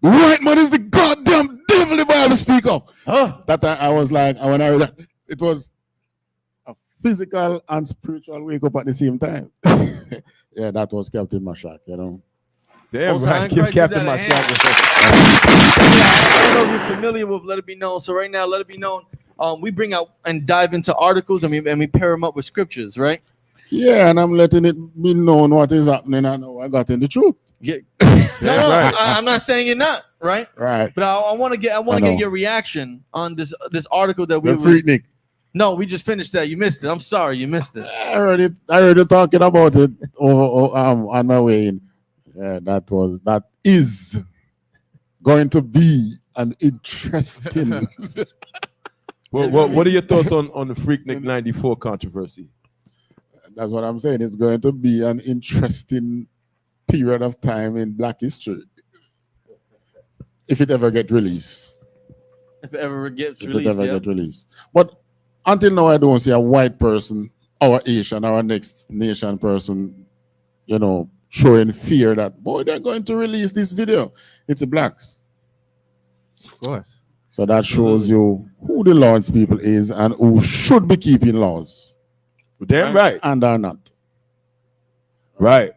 the white man is the goddamn devil, the Bible speak of. Huh? That I was like, when I heard that, it was a physical and spiritual wake up at the same time. Yeah, that was Captain Mashak, you know. Damn right. Give Captain Mashak. I don't know if you're familiar with Let It Be Known. So right now, Let It Be Known, we bring out and dive into articles, and we pair them up with scriptures, right? Yeah, and I'm letting it be known what is happening. I know I got in the truth. Yeah. No, right. I'm not saying you're not, right? Right. But I want to get your reaction on this article that we The FREAKNIK. No, we just finished that. You missed it. I'm sorry, you missed it. I heard you talking about it on my way in. Yeah, that is going to be an interesting. What are your thoughts on the Freaknik 94 controversy? That's what I'm saying. It's going to be an interesting period of time in Black history if it ever gets released. If it ever gets If released, it ever gets released. But until now, I don't see a white person, our Asian, our next nation person, you know, showing fear that, boy, they're going to release this video. It's the blacks. Of course. So that shows you who the Lord's people is and who should be keeping laws. Damn right. And are not. Right.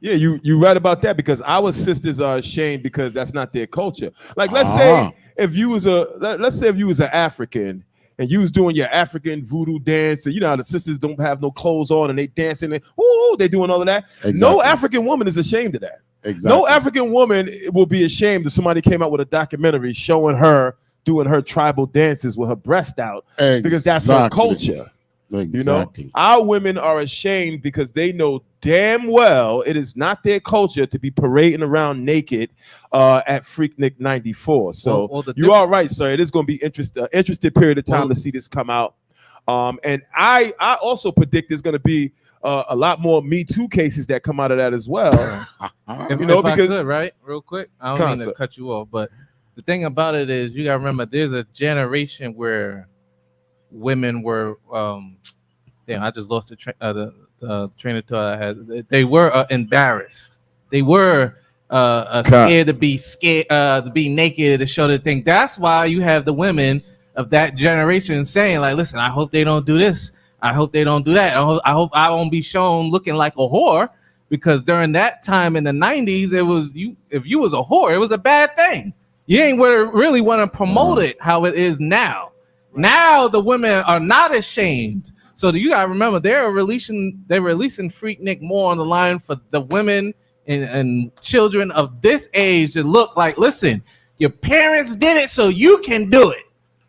Yeah, you right about that, because our sisters are ashamed because that's not their culture. Like, let's say if you was an African and you was doing your African voodoo dance, and you know how the sisters don't have no clothes on and they dancing and they doing all of that. Exactly. No African woman is ashamed of that. Exactly. No African woman will be ashamed if somebody came out with a documentary showing her doing her tribal dances with her breast out, because that's her culture. Exactly. You know, our women are ashamed because they know damn well it is not their culture to be parading around naked at Freaknik 94. So you are right, sir. It is going to be interesting period of time to see this come out. And I also predict there's going to be a lot more Me Too cases that come out of that as well. If I could, right, real quick, I don't mean to cut you off, but the thing about it is you got to remember there's a generation where women were I just lost the train of thought I had. They were embarrassed. They were scared to be naked, to show the thing. That's why you have the women of that generation saying, like, listen, I hope they don't do this. I hope they don't do that. I hope I won't be shown looking like a whore, because during that time in the 90s, it was if you was a whore, it was a bad thing. You ain't really want to promote it how it is now. Now the women are not ashamed. So you gotta remember they're releasing Freaknik more on the line for the women and children of this age to look like, listen, your parents did it, so you can do it.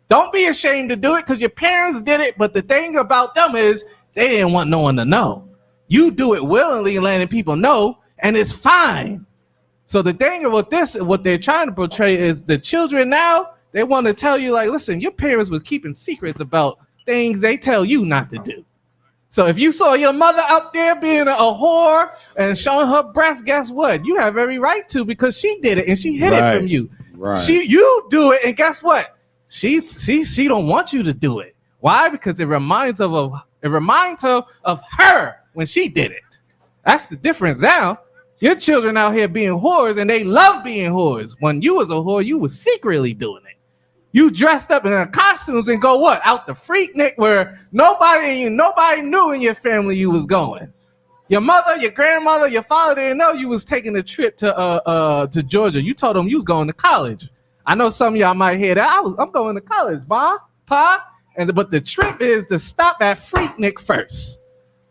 Don't be ashamed to do it because your parents did it. But the thing about them is they didn't want no one to know. You do it willingly and letting people know, and it's fine. So the thing about this, what they're trying to portray is the children now, they want to tell you, like, listen, your parents were keeping secrets about things they tell you not to do. So if you saw your mother out there being a whore and showing her breast, guess what? You have every right to, because she did it and she hid it from you. Right. You do it, and guess what? She don't want you to do it. Why? Because it reminds her of her when she did it. That's the difference now. Your children out here being whores, and they love being whores. When you was a whore, you was secretly doing it. You dressed up in costumes and go what? Out the Freaknik where nobody knew in your family you was going. Your mother, your grandmother, your father didn't know you was taking a trip to Georgia. You told them you was going to college. I know some of y'all might hear that. I'm going to college, Ma, Pa. But the trip is to stop at Freaknik first.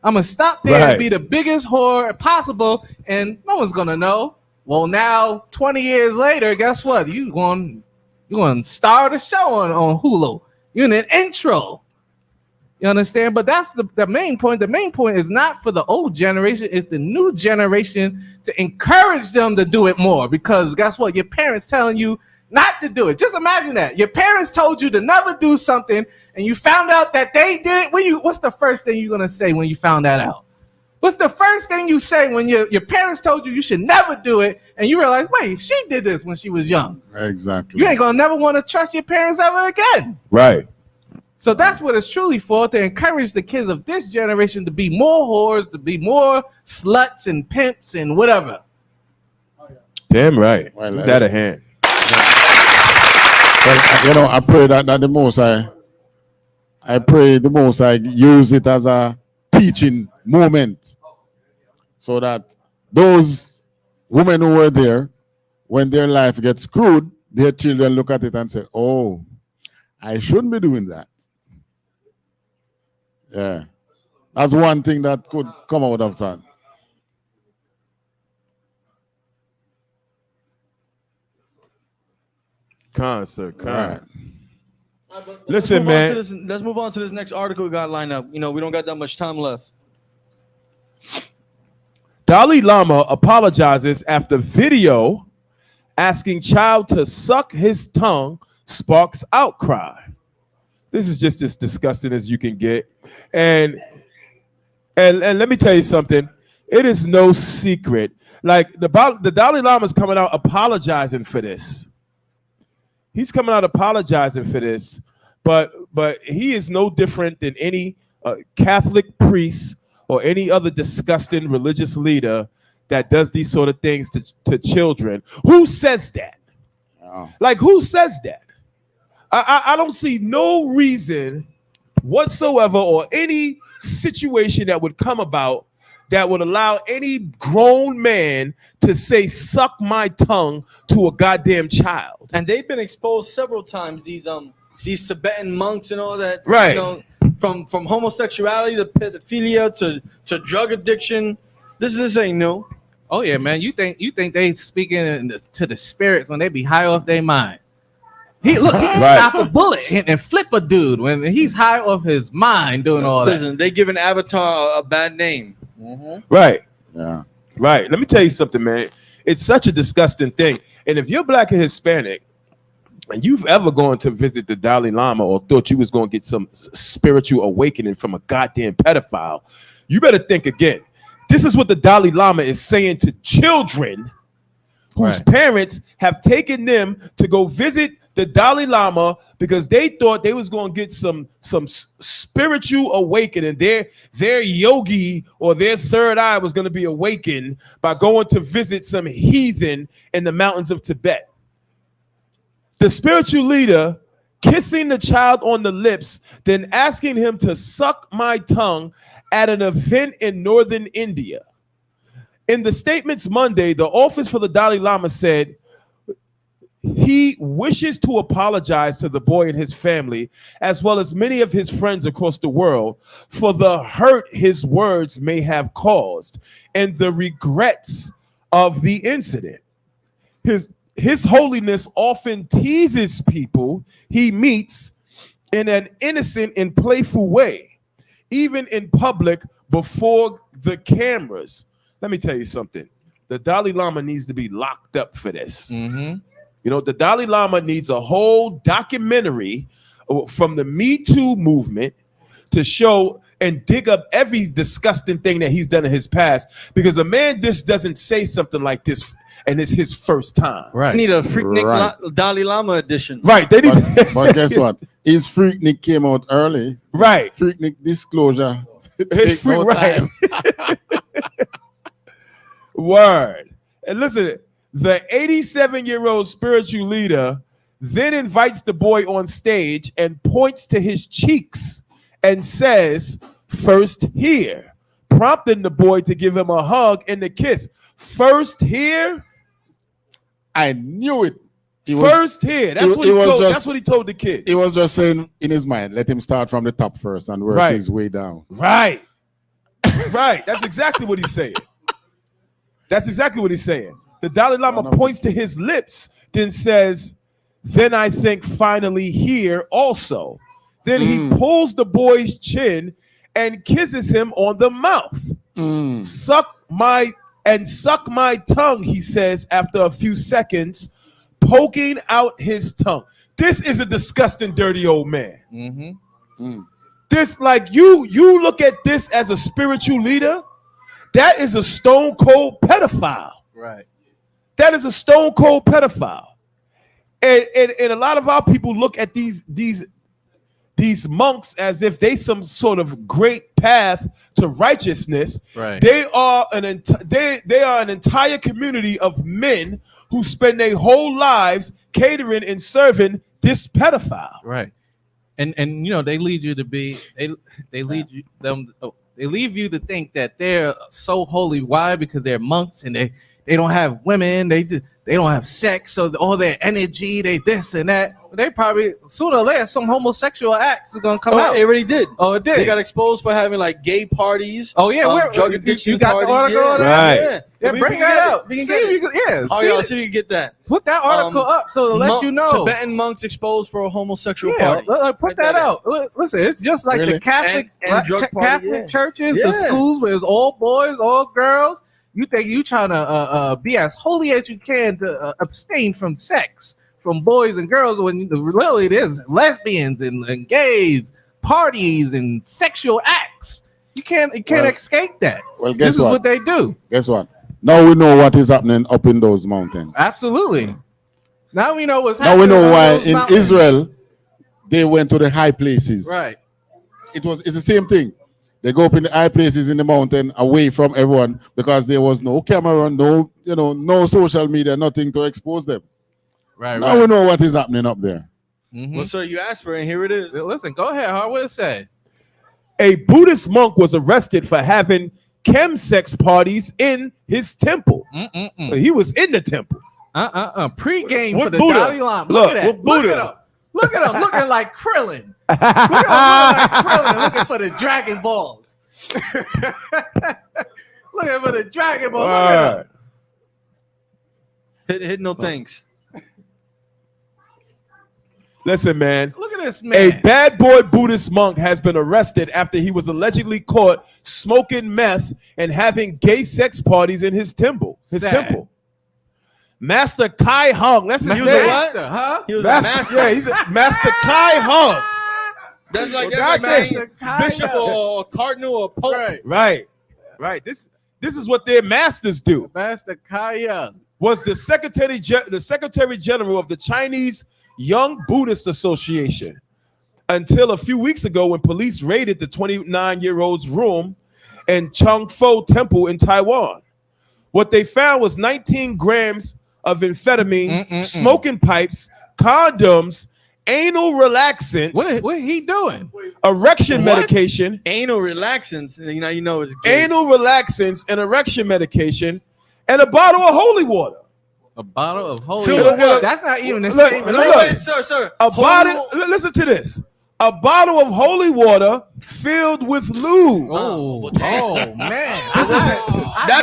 I'm gonna stop there and be the biggest whore possible, and no one's gonna know. Well, now 20 years later, guess what? You're going to start a show on Hulu. You're in an intro. You understand? But that's the main point. The main point is not for the old generation. It's the new generation to encourage them to do it more. Because guess what? Your parents telling you not to do it. Just imagine that. Your parents told you to never do something, and you found out that they did it. What's the first thing you're going to say when you found that out? What's the first thing you say when your parents told you should never do it, and you realize, wait, she did this when she was young? Exactly. You ain't going to never want to trust your parents ever again. Right. So that's what it's truly for, to encourage the kids of this generation to be more whores, to be more sluts and pimps and whatever. Damn right. That a hand. Well, I pray that the Most I pray the Most I use it as a teaching moment, so that those women who were there, when their life gets screwed, their children look at it and say, oh, I shouldn't be doing that. Yeah. That's one thing that could come out of that. Sir. Right. Listen, man. Let's move on to this next article we got lined up. We don't got that much time left. Dalai Lama apologizes after video asking child to suck his tongue sparks outcry. This is just as disgusting as you can get. And let me tell you something. It is no secret. Like the Dalai Lama is coming out apologizing for this. He's coming out apologizing for this, but he is no different than any Catholic priest or any other disgusting religious leader that does these sort of things to children. Who says that? Oh. Like, who says that? I don't see no reason whatsoever or any situation that would come about that would allow any grown man to say "suck my tongue" to a goddamn child. And they've been exposed several times. These Tibetan monks and all that. Right. You know, from homosexuality to pedophilia to drug addiction. This ain't new. Oh yeah, man. You think they speaking to the spirits when they be high off their mind? He can stop a bullet and flip a dude when he's high off his mind doing all that. Listen, they give an avatar a bad name. Mm-hmm. Right. Yeah. Right. Let me tell you something, man. It's such a disgusting thing. And if you're Black and Hispanic, and you've ever gone to visit the Dalai Lama or thought you was going to get some spiritual awakening from a goddamn pedophile, you better think again. This is what the Dalai Lama is saying to children whose parents have taken them to go visit the Dalai Lama because they thought they was going to get some spiritual awakening. Their yogi or their third eye was going to be awakened by going to visit some heathen in the mountains of Tibet. The spiritual leader kissing the child on the lips, then asking him to suck my tongue at an event in northern India. In the statements Monday, the Office for the Dalai Lama said he wishes to apologize to the boy and his family, as well as many of his friends across the world, for the hurt his words may have caused and the regrets of the incident. His Holiness often teases people he meets in an innocent and playful way, even in public before the cameras. Let me tell you something. The Dalai Lama needs to be locked up for this. Mm-hmm. You know, the Dalai Lama needs a whole documentary from the Me Too movement to show and dig up every disgusting thing that he's done in his past, because a man just doesn't say something like this and it's his first time. Right. They need a Freaknik Dalai Lama edition. Right. They need but guess what? His Freaknik came out early. Right. Freaknik disclosure. His no right. Word. And listen, the 87-year-old spiritual leader then invites the boy on stage and points to his cheeks and says, "First here," prompting the boy to give him a hug and a kiss. First here? I knew it. First here. That's what he told the kid. He was just saying in his mind, let him start from the top first and work his way down. Right. Right. That's exactly what he's saying. That's exactly what he's saying. The Dalai Lama points to his lips, then says, "Then I think finally here also." Then he pulls the boy's chin and kisses him on the mouth. Suck my tongue, he says after a few seconds, poking out his tongue. This is a disgusting, dirty old man. Mm-hmm. This, like, you look at this as a spiritual leader, that is a stone cold pedophile. Right. That is a stone cold pedophile. And a lot of our people look at these monks as if they some sort of great path to righteousness. Right. They are an entire community of men who spend their whole lives catering and serving this pedophile. Right. And you know, they lead you to be they lead you they leave you to think that they're so holy. Why? Because they're monks and they don't have women, they don't have sex, so all their energy, they this and that. They probably sooner or later some homosexual acts are gonna come out. It already did. Oh, it did. They got exposed for having like gay parties. Oh yeah, drug addiction. You got parties. the article? Right. Yeah, bring that out. We can get it. See y'all see if you can get that. Put that article up so to let you know. Tibetan monks exposed for a homosexual party. Put that out. Listen, it's just like the Catholic Catholic churches, the schools where it's all boys, all girls. You think you trying to be as holy as you can to abstain from sex from boys and girls when really there's lesbians and gays, parties and sexual acts. You can't escape that. Well, guess this is what they do. Guess what? Now we know what is happening up in those mountains. Absolutely. Now we know what's Now happening. we know why those in mountains. Israel they went to the high places. Right. It's the same thing. They go up in the high places in the mountain away from everyone because there was no camera, no social media, nothing to expose them. Right. Now we know what is happening up there. Mm-hmm. Well, sir, you asked for it, and here it is. Listen, go ahead. What would it say? A Buddhist monk was arrested for having chemsex parties in his temple. He was in the temple. Pre-game What for the Buddha? Dalai Lama. Look, Look at what that. Look Buddha? at him. Look at him looking like Krillin. Look at him looking like Krillin, looking for the Dragon Balls. Looking for the Dragon Balls. Look at him. Hit no thanks. Listen, man. Look at this man. A bad boy Buddhist monk has been arrested after he was allegedly caught smoking meth and having gay sex parties in his temple. Sad. Master Kai Hung. That's his He name. was a what? Master, huh? He was Master, a master. yeah, he's a Master Kai Hung. That's like, Well, that's like saying Master Kaya. bishop or cardinal or pope. Right. This is what their masters do. Master Kaya. Was the secretary general of the Chinese Young Buddhist Association until a few weeks ago when police raided the 29-year-old's room in Changfo Temple in Taiwan. What they found was 19 grams of amphetamine, smoking pipes, condoms, anal relaxants. What he doing? Erection medication. Anal relaxants. You know it's gay. Anal relaxants and erection medication, and a bottle of holy water. A bottle of holy Filled water. with what? That's not even the Look, same. look. Sir. A bottle. Listen to this. A bottle of holy water filled with lube. Oh man. That's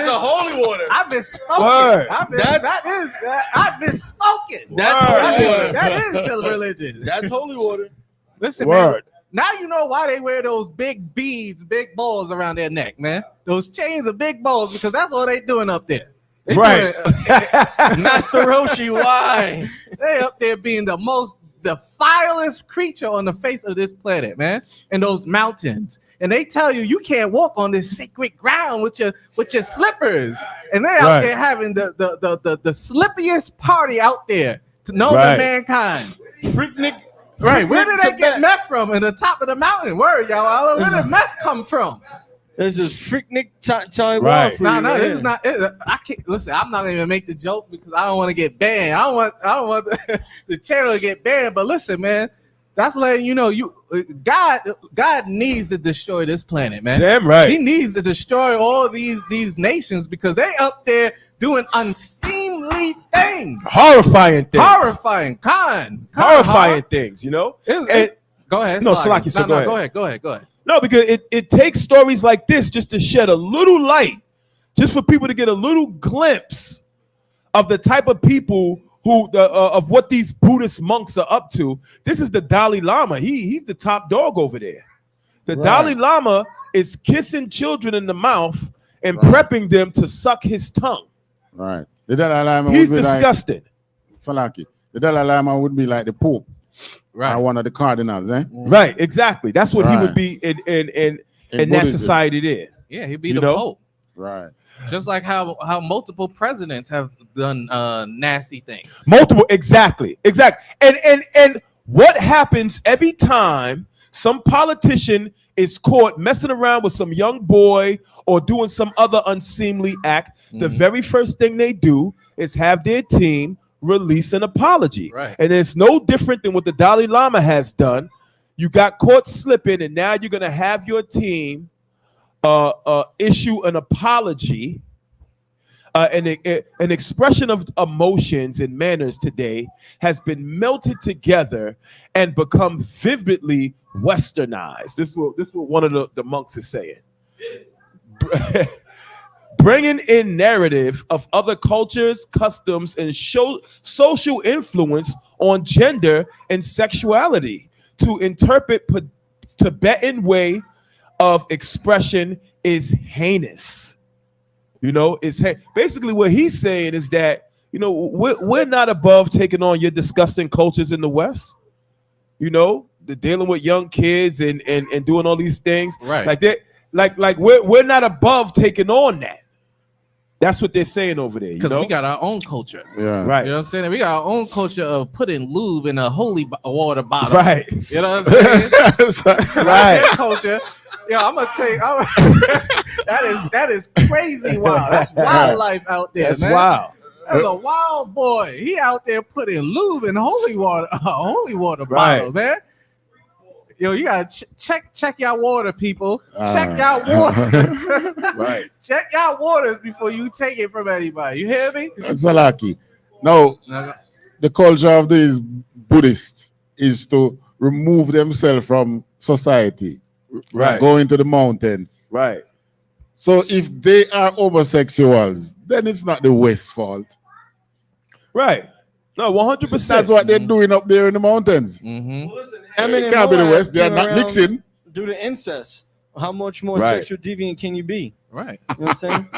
a holy water. I misspoken. Word. I misspoken. That's holy water. That is the religion. That's holy water. Listen, man. Word. Now you know why they wear those big beads, big balls around their neck, man. Those chains of big balls, because that's what they doing up there. They Right. Master Roshi, why? They up there being the vilest creature on the face of this planet, man. And those mountains. And they tell you can't walk on this sacred ground with your slippers. And they out there having the slippiest party out there to know the mankind. FREAKNIK. Right. Where did they get meth from? In the top of the mountain. Where y'all? Where did meth come from? This is FREAKNIK Taiwan. Right. No, this is not. I can't listen. I'm not gonna make the joke because I don't want to get banned. I don't want the channel to get banned. But listen, man, that's letting you know God needs to destroy this planet, man. Damn right. He needs to destroy all these nations because they up there doing unseemly things, Horrifying things. horrifying, Horrifying things. You know. Go ahead. No, Slaki. Slaki, so go ahead. Go ahead. No, because it takes stories like this just to shed a little light, just for people to get a little glimpse of the type of people who of what these Buddhist monks are up to. This is the Dalai Lama. He's the top dog over there. The Dalai Lama is kissing children in the mouth and prepping them to suck his tongue. Right. The Dalai Lama He's would be disgusted. Salaki. The Dalai Lama would be like the Pope. Right. Or one of the cardinals, eh? Right, exactly. That's what he would Right. be in that Buddhism. society there. Yeah, he'd be You the know? Pope. Right. Just like how multiple presidents have done nasty things. Multiple, exactly. And what happens every time some politician is caught messing around with some young boy or doing some other unseemly act? The very first thing they do is have their team release an apology. Right. And it's no different than what the Dalai Lama has done. You got caught slipping, and now you're gonna have your team issue an apology. An expression of emotions and manners today has been melted together and become vividly westernized. This is what one of the monks is saying. Bringing in narrative of other cultures, customs, and social influence on gender and sexuality to interpret Tibetan way of expression is heinous. You know, basically what he's saying is that You know, we're not above taking on your disgusting cultures in the West. You know, the dealing with young kids and doing all these things. Right. Like they like we're not above taking on that. That's what they're saying over there. Because we got our own culture. Yeah. Right. You know what I'm saying? We got our own culture of putting lube in a holy water bottle. Right. You know what I'm saying? Right. Culture. Yeah, I'm gonna tell you, that is crazy wild. That's wildlife out there. That's man. wild. That's a wild boy. He out there putting lube in holy water bottle, man. Yo, you gotta check your water, people. Check your water. Right. Check your waters before you take it from anybody. You hear me? That's lucky. No, the culture of these Buddhists is to remove themselves from society. Right. Go into the mountains. Right. So if they are homosexuals, then it's not the West's fault. Right. No, 100%. That's what they're doing up there in the mountains. Mm-hmm. It can't be the West. They are not mixing. Due to incest. How much more Right. sexual deviant can you be? Right. You know what I'm saying?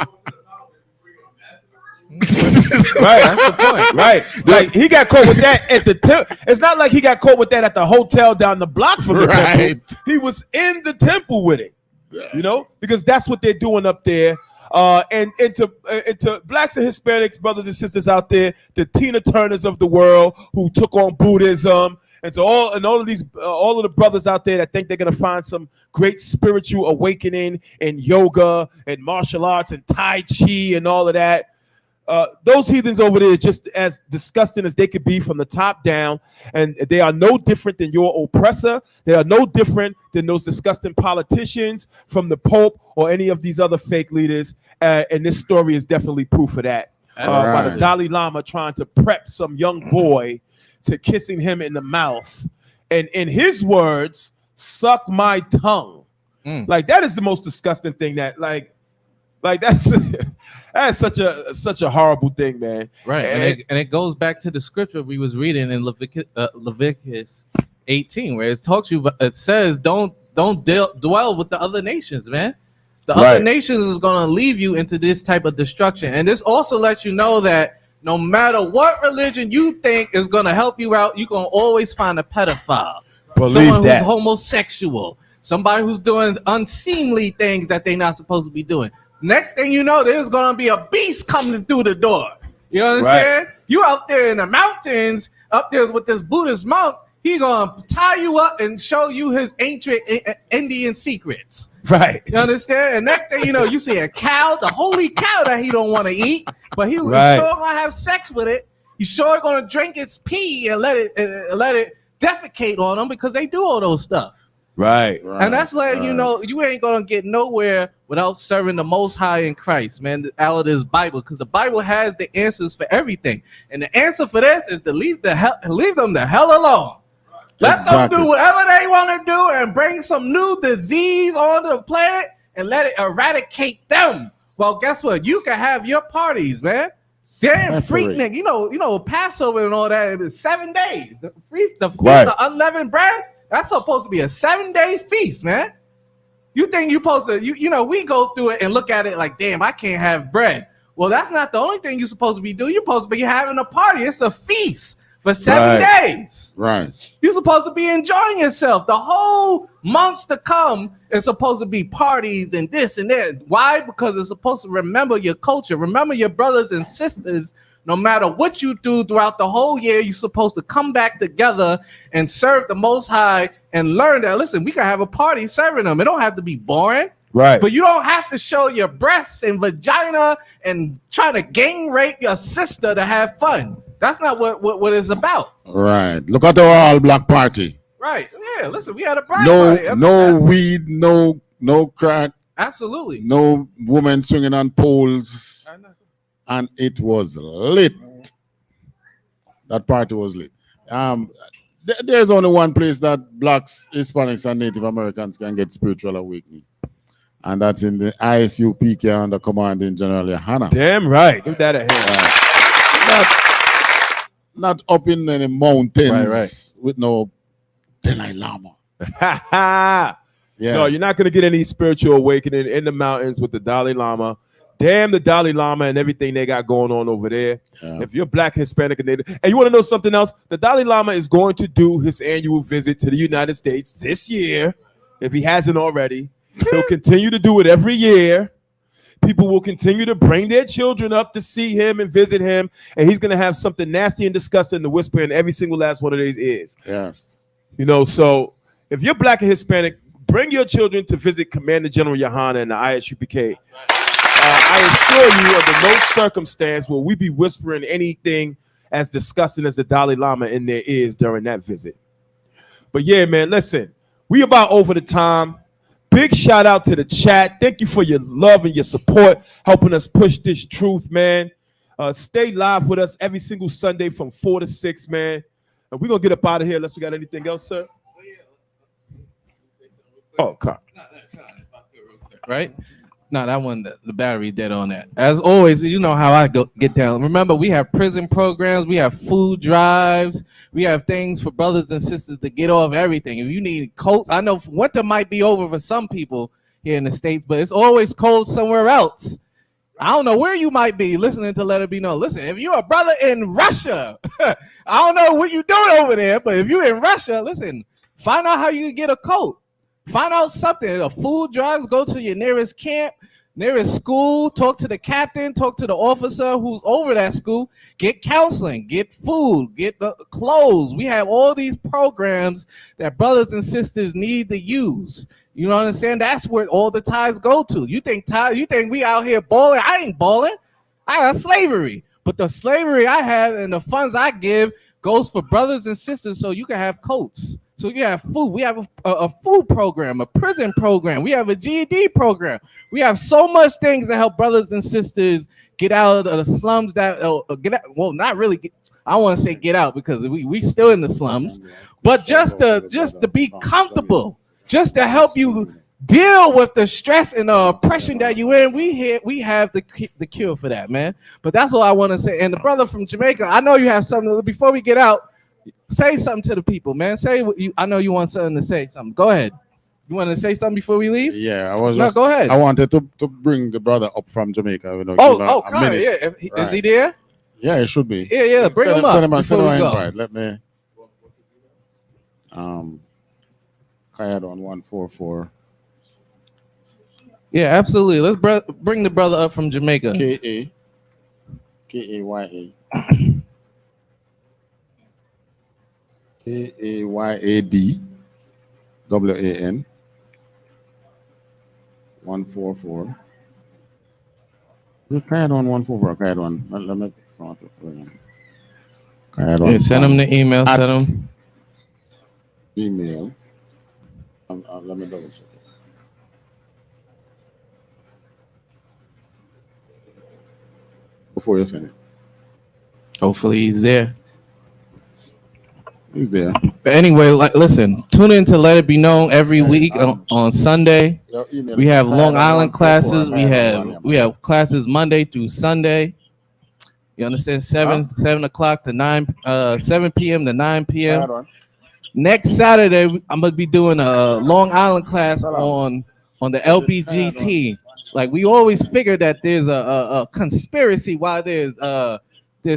Right, that's the point. Right, like he got caught with that at the temple. It's not like he got caught with that at the hotel down the block from the temple. He was in the temple with it, you know, because that's what they're doing up there. And into blacks and Hispanics, brothers and sisters out there, the Tina Turners of the world who took on Buddhism, and so all of the brothers out there that think they're gonna find some great spiritual awakening in yoga and martial arts and Tai Chi and all of that. Those heathens over there are just as disgusting as they could be from the top down, and they are no different than your oppressor. They are no different than those disgusting politicians from the Pope or any of these other fake leaders. And this story is definitely proof of that. By the Dalai Lama trying to prep some young boy to kissing him in the mouth, and in his words, "Suck my tongue." Like that is the most disgusting thing that like that's such a horrible thing, man. Right, and it goes back to the scripture we was reading in Leviticus 18, where it says don't dwell with the other nations, man. The other nations is gonna leave you into this type of destruction, and this also lets you know that no matter what religion you think is gonna help you out, you're gonna always find a pedophile, someone who's homosexual, somebody who's doing unseemly things that they're not supposed to be doing. Next thing you know, there's gonna be a beast coming through the door. You understand? Right. You out there in the mountains, up there with this Buddhist monk, he gonna tie you up and show you his ancient Indian secrets. Right. You understand? And next thing you know, you see a cow, the holy cow that he don't want to eat, but he's sure gonna have sex with it. He's sure gonna drink its pee and let it defecate on him, because they do all those stuff. Right. And that's letting you know you ain't gonna get nowhere without serving the Most High in Christ, man, out of this Bible, because the Bible has the answers for everything. And the answer for this is to leave them the hell alone. Let them do whatever they want to do and bring some new disease onto the planet and let it eradicate them. Well, guess what? You can have your parties, man. Damn, Freaknik. You know, Passover and all that is 7 days. The feast of unleavened bread. That's supposed to be a 7-day feast, man. You think you're supposed to, you know, we go through it and look at it like, damn, I can't have bread. Well, that's not the only thing you're supposed to be doing. You're supposed to be having a party. It's a feast for 7 days. Right. You're supposed to be enjoying yourself. The whole months to come is supposed to be parties and this and that. Why? Because it's supposed to remember your culture. Remember your brothers and sisters. No matter what you do throughout the whole year, you're supposed to come back together and serve the Most High and learn that, listen, we can have a party serving them. It don't have to be boring. Right. But you don't have to show your breasts and vagina and try to gang rape your sister to have fun. That's not what it's about. Right. Look at our all-black party. Right. Yeah, listen, we had a black party. No weed, no crack. Absolutely. No woman swinging on poles. And it was lit. That party was lit. There's only one place that blacks, Hispanics, and Native Americans can get spiritual awakening, and that's in the ISU PK under commanding General Yohana. Damn right. Give that a hand. Not up in the mountains with no Dalai Lama. Yeah. No, you're not going to get any spiritual awakening in the mountains with the Dalai Lama. Damn the Dalai Lama and everything they got going on over there. Yeah. If you're Black, Hispanic, and Native, and you want to know something else, the Dalai Lama is going to do his annual visit to the United States this year. If he hasn't already, he'll continue to do it every year. People will continue to bring their children up to see him and visit him, and he's going to have something nasty and disgusting to whisper in every single last one of these ears. Yeah. You know, so if you're Black and Hispanic, bring your children to visit Commander General Yohana and the ISUPK. I assure you, under no circumstance will we be whispering anything as disgusting as the Dalai Lama in their ears during that visit. But yeah, man, listen, we about over the time. Big shout out to the chat. Thank you for your love and your support, helping us push this truth, man. Stay live with us every single Sunday from 4 to 6, man. And we're going to get up out of here unless we got anything else, sir. Oh, God. Right? No, that one, the battery dead on that. As always, you know how I get down. Remember, we have prison programs, we have food drives, we have things for brothers and sisters to get off everything. If you need coats, I know winter might be over for some people here in the States, but it's always cold somewhere else. I don't know where you might be listening to Let It Be Known. Listen, if you're a brother in Russia, I don't know what you're doing over there, but if you're in Russia, listen, find out how you can get a coat. Find out something. The food drives, go to your nearest camp, nearest school, talk to the captain, talk to the officer who's over that school, get counseling, get food, get the clothes. We have all these programs that brothers and sisters need to use. You know what I'm saying? That's where all the ties go to. You think we out here balling? I ain't balling. I got slavery. But the slavery I have and the funds I give goes for brothers and sisters so you can have coats. So you have food. We have a food program, a prison program. We have a GED program. We have so much things to help brothers and sisters get out of the slums. Not really. I want to say get out because we still in the slums, but just to be comfortable, just to help you deal with the stress and the oppression that you in. We have the cure for that, man. But that's all I want to say. And the brother from Jamaica, I know you have something before we get out. Say something to the people, man. Say what I know you want something to say. Something. Go ahead. You want to say something before we leave? Yeah, go ahead. I wanted to bring the brother up from Jamaica. You know, Kyle, yeah. Right. Is he there? Yeah, it should be. Yeah. Bring him up. Send him an invite. Let me. Kayad on 144. Yeah, absolutely. Let's bring the brother up from Jamaica. Kayad. Kayad WAN 144. Is it Kayad on 144? Kayad on. Let me. Kayad on. Send him the email. Send him email. Let me double check it. Before you send it. Hopefully he's there. He's there. But anyway, listen, tune in to Let It Be Known every week on Sunday. We have Long Island classes. We have classes Monday through Sunday. You understand? 7 o'clock to 7 p.m. to 9 p.m. Next Saturday, I'm gonna be doing a Long Island class on the LBGT. Like we always figure that there's a conspiracy why there's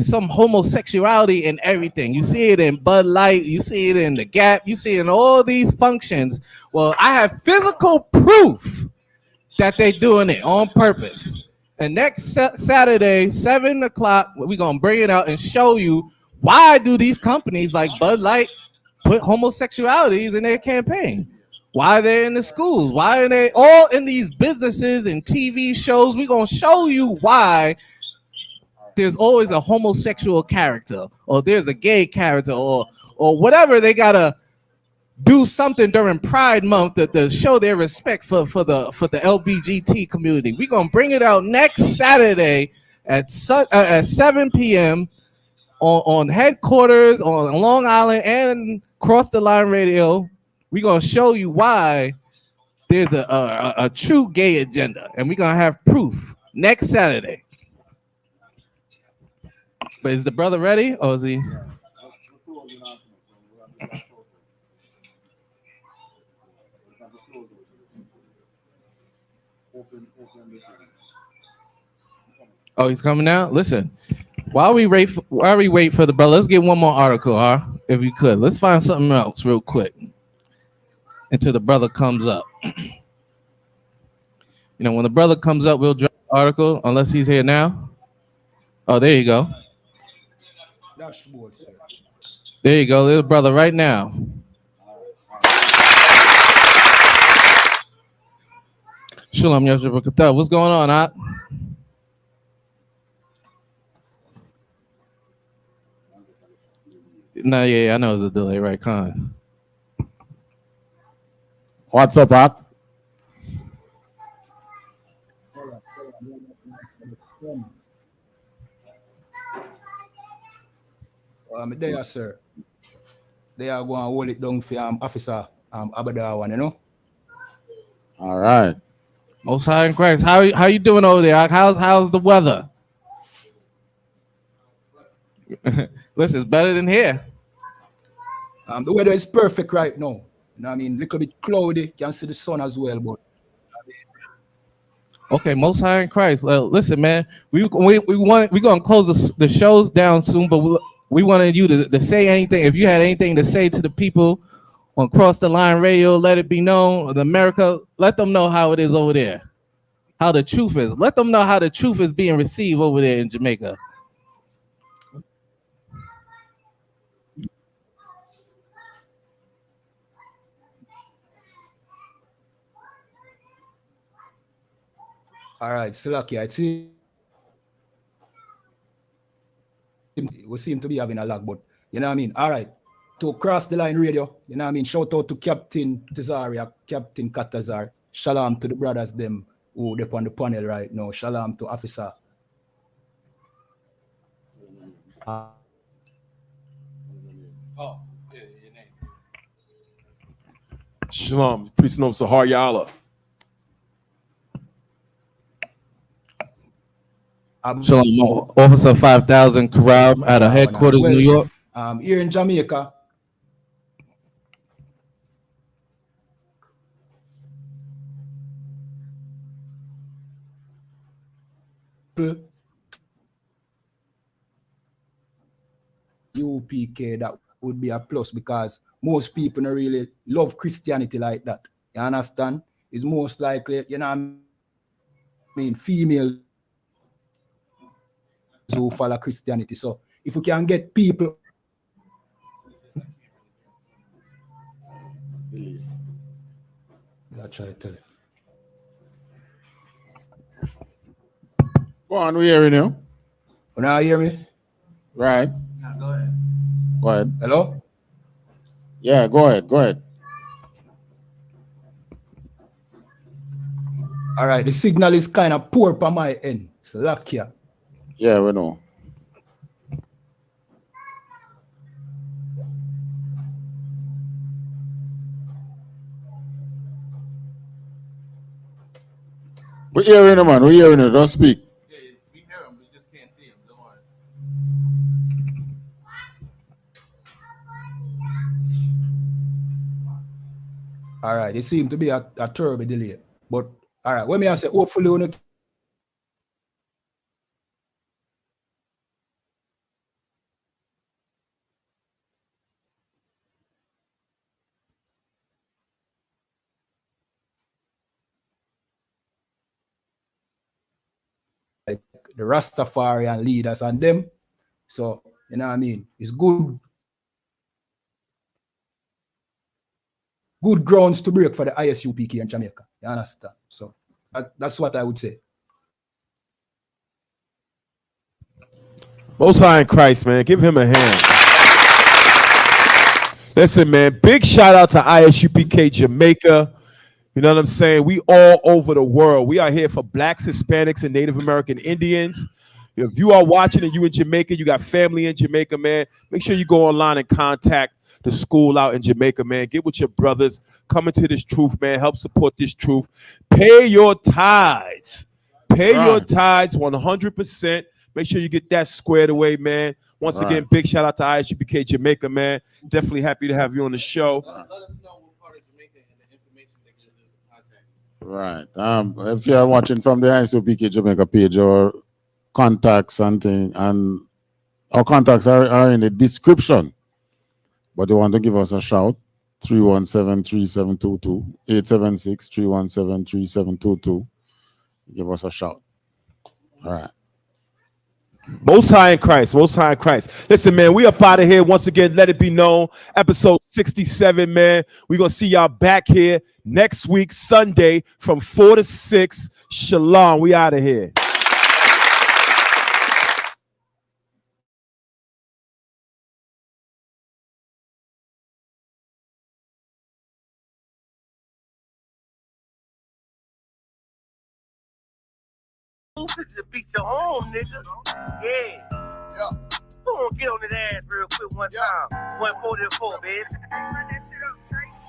some homosexuality in everything. You see it in Bud Light, you see it in the Gap, you see it in all these functions. Well, I have physical proof that they're doing it on purpose. And next Saturday, 7 o'clock, we're gonna bring it out and show you why do these companies like Bud Light put homosexualities in their campaign. Why they're in the schools? Why are they all in these businesses and TV shows? We're gonna show you why there's always a homosexual character, or there's a gay character, or whatever. They gotta do something during Pride Month to show their respect for the LBGT community. We're gonna bring it out next Saturday at 7 p.m. on headquarters on Long Island and Cross the Line Radio. We're gonna show you why there's a true gay agenda, and we're gonna have proof next Saturday. But is the brother ready, or is he? Oh, he's coming out. Listen, while we wait for the brother, let's get one more article, if you could. Let's find something else real quick until the brother comes up. You know, when the brother comes up, we'll drop the article unless he's here now. Oh, there you go. Dashboard, sir. There you go. There's a brother right now. Shalom, Yashua. What's going on, Ak? No, yeah, I know it's a delay, right, Con? What's up, Ak? There, sir. They are going to hold it down for Officer Abada one, you know. All right. Most High in Christ. How you doing over there? How's the weather? Listen, it's better than here. The weather is perfect right now. You know what I mean? Little bit cloudy. Can see the sun as well, but. Okay, Most High in Christ. Listen, man, we're gonna close the shows down soon, but we wanted you to say anything. If you had anything to say to the people on Cross the Line Radio, let it be known. America, let them know how it is over there, how the truth is. Let them know how the truth is being received over there in Jamaica. All right, Silaki, I see. We seem to be having a lag, but you know what I mean? All right. To Cross the Line Radio, you know what I mean? Shout out to Captain Tizaria, Captain Katazar. Shalom to the brothers them who are on the panel right now. Shalom to Officer. Your name. Shalom, Priest of Sahar Yala. Shalom, Officer 5000 Karab out of headquarters, New York. Here in Jamaica. UPK, that would be a plus because most people don't really love Christianity like that. You understand? It's most likely, you know what I mean, females who follow Christianity. So if we can get people I'll try to tell you. Go on, we hearing you. You now hear me? Right. Go ahead. Go ahead. Hello? Yeah, go ahead. Go ahead. All right, the signal is kind of poor on my end. It's locked here. Yeah, we know. We're hearing you, man. We're hearing you. Don't speak. Yeah, we hear him, we just can't see him. Don't worry. All right, it seems to be a terrible delay. But all right, when me I say hopefully we like the Rastafarian leaders and them. So, you know what I mean? It's good grounds to break for the ISUPK in Jamaica. You understand? So that's what I would say. Most High in Christ, man. Give him a hand. Listen, man. Big shout out to ISUPK Jamaica. You know what I'm saying? We all over the world. We are here for Blacks, Hispanics, and Native American Indians. If you are watching and you in Jamaica, you got family in Jamaica, man, make sure you go online and contact the school out in Jamaica, man. Get with your brothers. Come into this truth, man. Help support this truth. Pay your tithes. Pay your tithes 100%. Make sure you get that squared away, man. Once again, big shout out to ISUPK Jamaica, man. Definitely happy to have you on the show. Let us know what part of Jamaica and the information they can contact. Right. If you're watching from the ISUPK Jamaica page or contacts and things, and our contacts are in the description. But they want to give us a shout. 317-3722, 876-317-3722. Give us a shout. All right. Most high in Christ, most high in Christ. Listen, man, we up out of here. Once again, let it be known. Episode 67, man. We're going to see y'all back here next week, Sunday, from 4 to 6. Shalom. We out of here. This is to beat your home, nigga. Yeah. Go on, get on that ass real quick one time. 144, baby.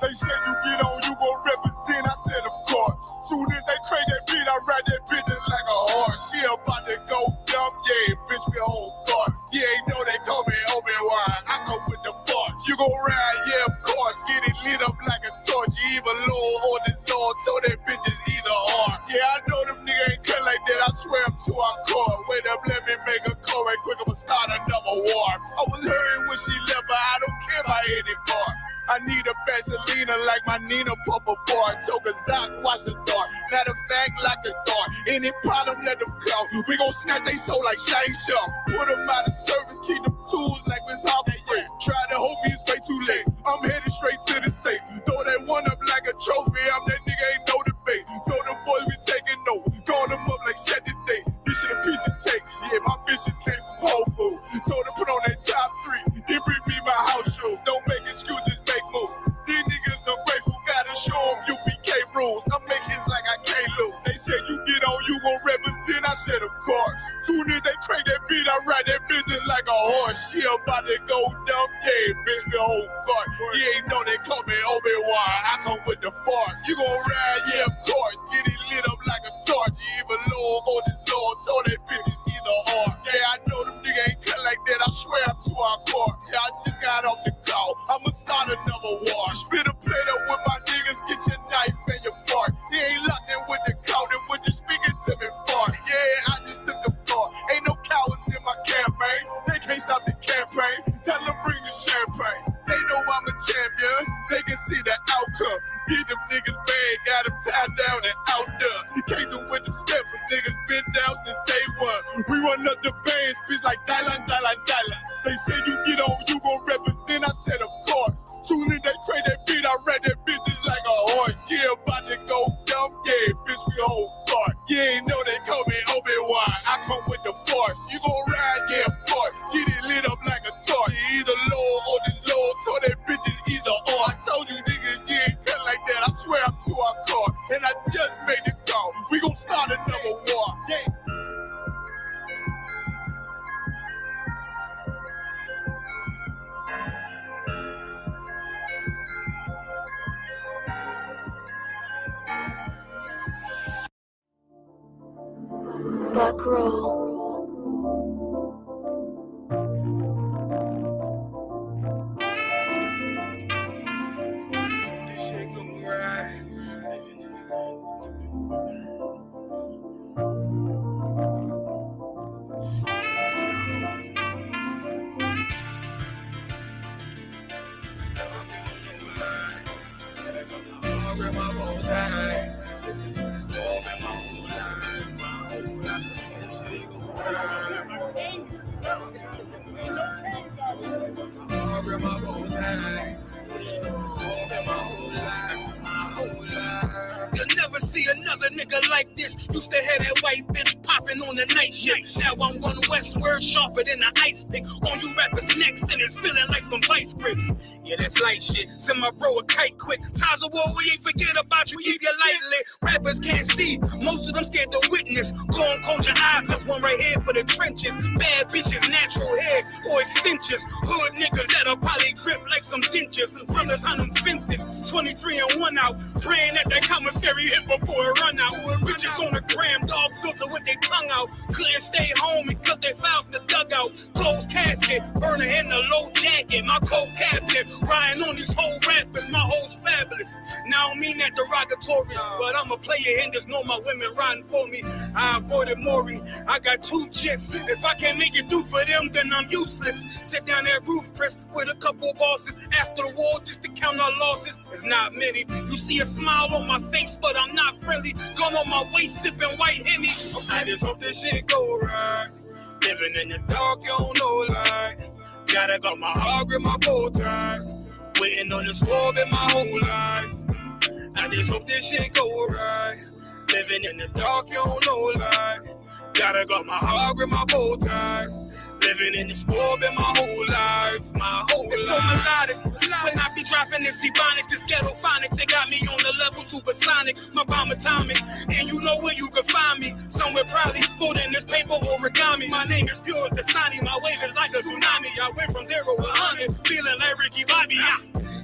They said you get on, you gon' represent. I said, of course. Soon as they crank that beat, I ride that bitch just like a horse. She about to go dumb, yeah, bitch, me whole guard. You ain't know they call me Obi-Wan. I go with the force. You gon' ride, yeah, of course. Get it lit up like a torch. You either low or this Lord, so that bitch is either or. Yeah, I know them niggas ain't cut like that. I swear I'm to our core. Wait up, let me make a call right quick. I'ma start another war. I was hurting when she left, but I don't care about anymore. I need a Vaseline like my Nina Puffer bar. Took a Zach, watch the dark. Matter of fact, like the dark. Any problem, let them come. We gon' snatch they soul like Shang Tsung. Put them out of service, keep them tools like Miss Hopper. Try to hope it's way too late. I'm headed straight to the safe. Throw that one up like a trophy. I'm that nigga, ain't no debate. Throw them boys, we taking notes. Call them up like set the date. This shit a piece of cake. Yeah, my bitches came from Whole Foods. Told them put on that top 3. Then bring me my house shoes. Don't make excuses, make moves. These niggas ungrateful, gotta show them UPK rules. I make hits like I can't lose. They said you get on, you gon' represent. I said, of course. Soon as they crank that beat, I ride that bitch just like a horse. She about to go dumb, yeah, bitch, the whole guard. You ain't know they call me Obi-Wan. I come with the force. You gon' ride, yeah, of course. Get it lit up like a torch. You either low or this Lord, so that bitch is either or. Yeah, I know them niggas ain't cut like that. I swear I'm to our core. Yeah, I just got off the call. I'ma start another war. Spit a plate up with my niggas, get your knife and your fork. They ain't locked in with the count and with the speaking to me fart. Yeah, I just took the floor. Ain't no cowards in my campaign. They can't stop the campaign. Tell them bring the champagne. They know I'm a champion. They can see the outcome. Get them niggas bad, got them tied down and out there. You can't do with them steppers. Niggas been down since day one. We run up the bands, bitch like Dylan. They say you get on, you gon' represent. I said, of course. Soon as they crank that beat, I ride that bitch just like a horse. Yeah, about to go dumb, yeah, bitch, we whole guard. You ain't know they call me Obi-Wan. I come with the force. You gon' ride, yeah, of course. Get it lit up like a torch. You either low or this low, so that bitch is either or. I told you niggas, you ain't cut like that. I swear I'm to our car. And I just made it call. We gon' start another war. Yeah. Back row. You'll never see another nigga like this. Used to have that white bitch popping on the night shift. Now I'm one westward, sharper than an ice pick. On you rappers' necks and it's feeling like some vice grips. Yeah, that's light shit. Send my bro a kite quick. Times of war, we ain't forget about you. Keep your light lit. Rappers can't see. Most of them scared to witness. Go on, close your eyes. There's one right here for the trenches. Bad bitches, natural hair or extensions. Hood niggas that'll probably grip like some dentures. Brothers on them fences. 23 and 1 out. Praying that that commissary hit before it run out. Bitches on the gram, dog filter with their tongue out. Couldn't stay home because they found the dugout. Closed casket, burner in the low jacket. My co-captain, riding on these whole rappers. My hoes fabulous. Now I don't mean that derogatory, but I'm a player and there's no my women riding for me. I avoided Maury. I got 2 jets. If I can't make it through for them, then I'm useless. Sit down that roof, Chris, with a couple bosses. After the war, just to count our losses. There's not many. You see a smile on my face, but I'm not friendly. Gun on my waist, sipping white Henny. I just hope this shit go right. Living in the dark, you don't know light. Gotta got my heart with my bow tie. Waiting on the squad in my whole life. I just hope this shit go right. Living in the dark, you don't know light. Gotta got my heart with my bow tie. Living in this world in my whole life, It's so melodic. When I be dropping this ebonics, this ghetto phonics, it got me on the level supersonic. My bomb atomic, and you know where you can find me. Somewhere probably folding this paper origami. My name is pure as the Sani, my wave is like a tsunami. I went from 0 to 100, feeling like Ricky Bobby.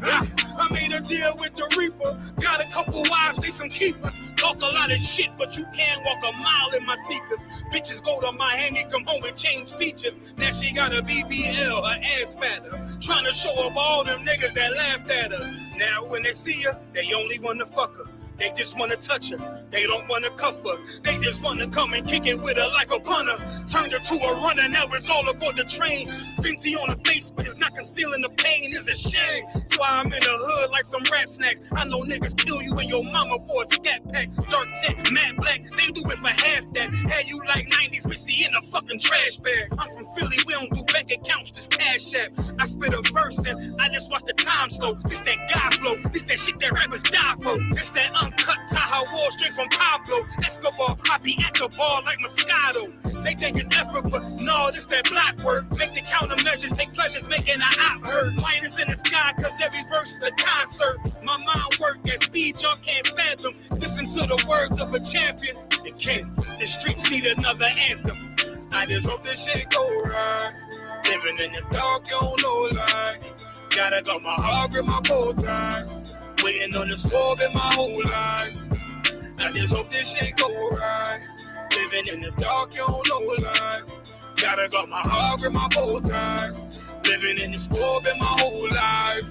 I made a deal with the Reaper. Got a couple wives, they some keepers. Talk a lot of shit, but you can't walk a mile in my sneakers. Bitches go to Miami, come home and change features. Now she got a BBL, her ass fatter. Trying to show up all them niggas that laughed at her. Now when they see her, they only wanna fuck her. They just wanna touch her. They don't wanna cuff her. They just wanna come and kick it with her like a punter. Turned her to a runner, now it's all aboard the train. Fenty on her face, but it's not concealing the pain. It's a shame. That's why I'm in the hood like some rap snacks. I know niggas kill you and your mama for a scat pack. Dark tint, matte black, they do it for half that. Had you like 90s Missy in a fucking trash bag. I'm from Philly, we don't do bank accounts, just cash app. I spit a verse and I just watch the time slow. This that guy flow, this that shit that rappers die for. This that uncut Tahoe Wall straight from Pablo Escobar. I be at the bar like Moscato. They think it's effort, but no, this that black work. Make the countermeasures, take pleasures, making an op hurt. Light is in the sky, cause every verse is a concert. My mind work at speed y'all can't fathom. Listen to the words of a champion. And Ken, the streets need another anthem. I just hope this shit go right. Living in the dark, you don't know light. Gotta got my heart with my bow tie. Waiting on this war in my whole life. I just hope this shit go right. Living in the dark, you don't know life. Gotta got my heart with my bow tie. Living in this war in my whole life,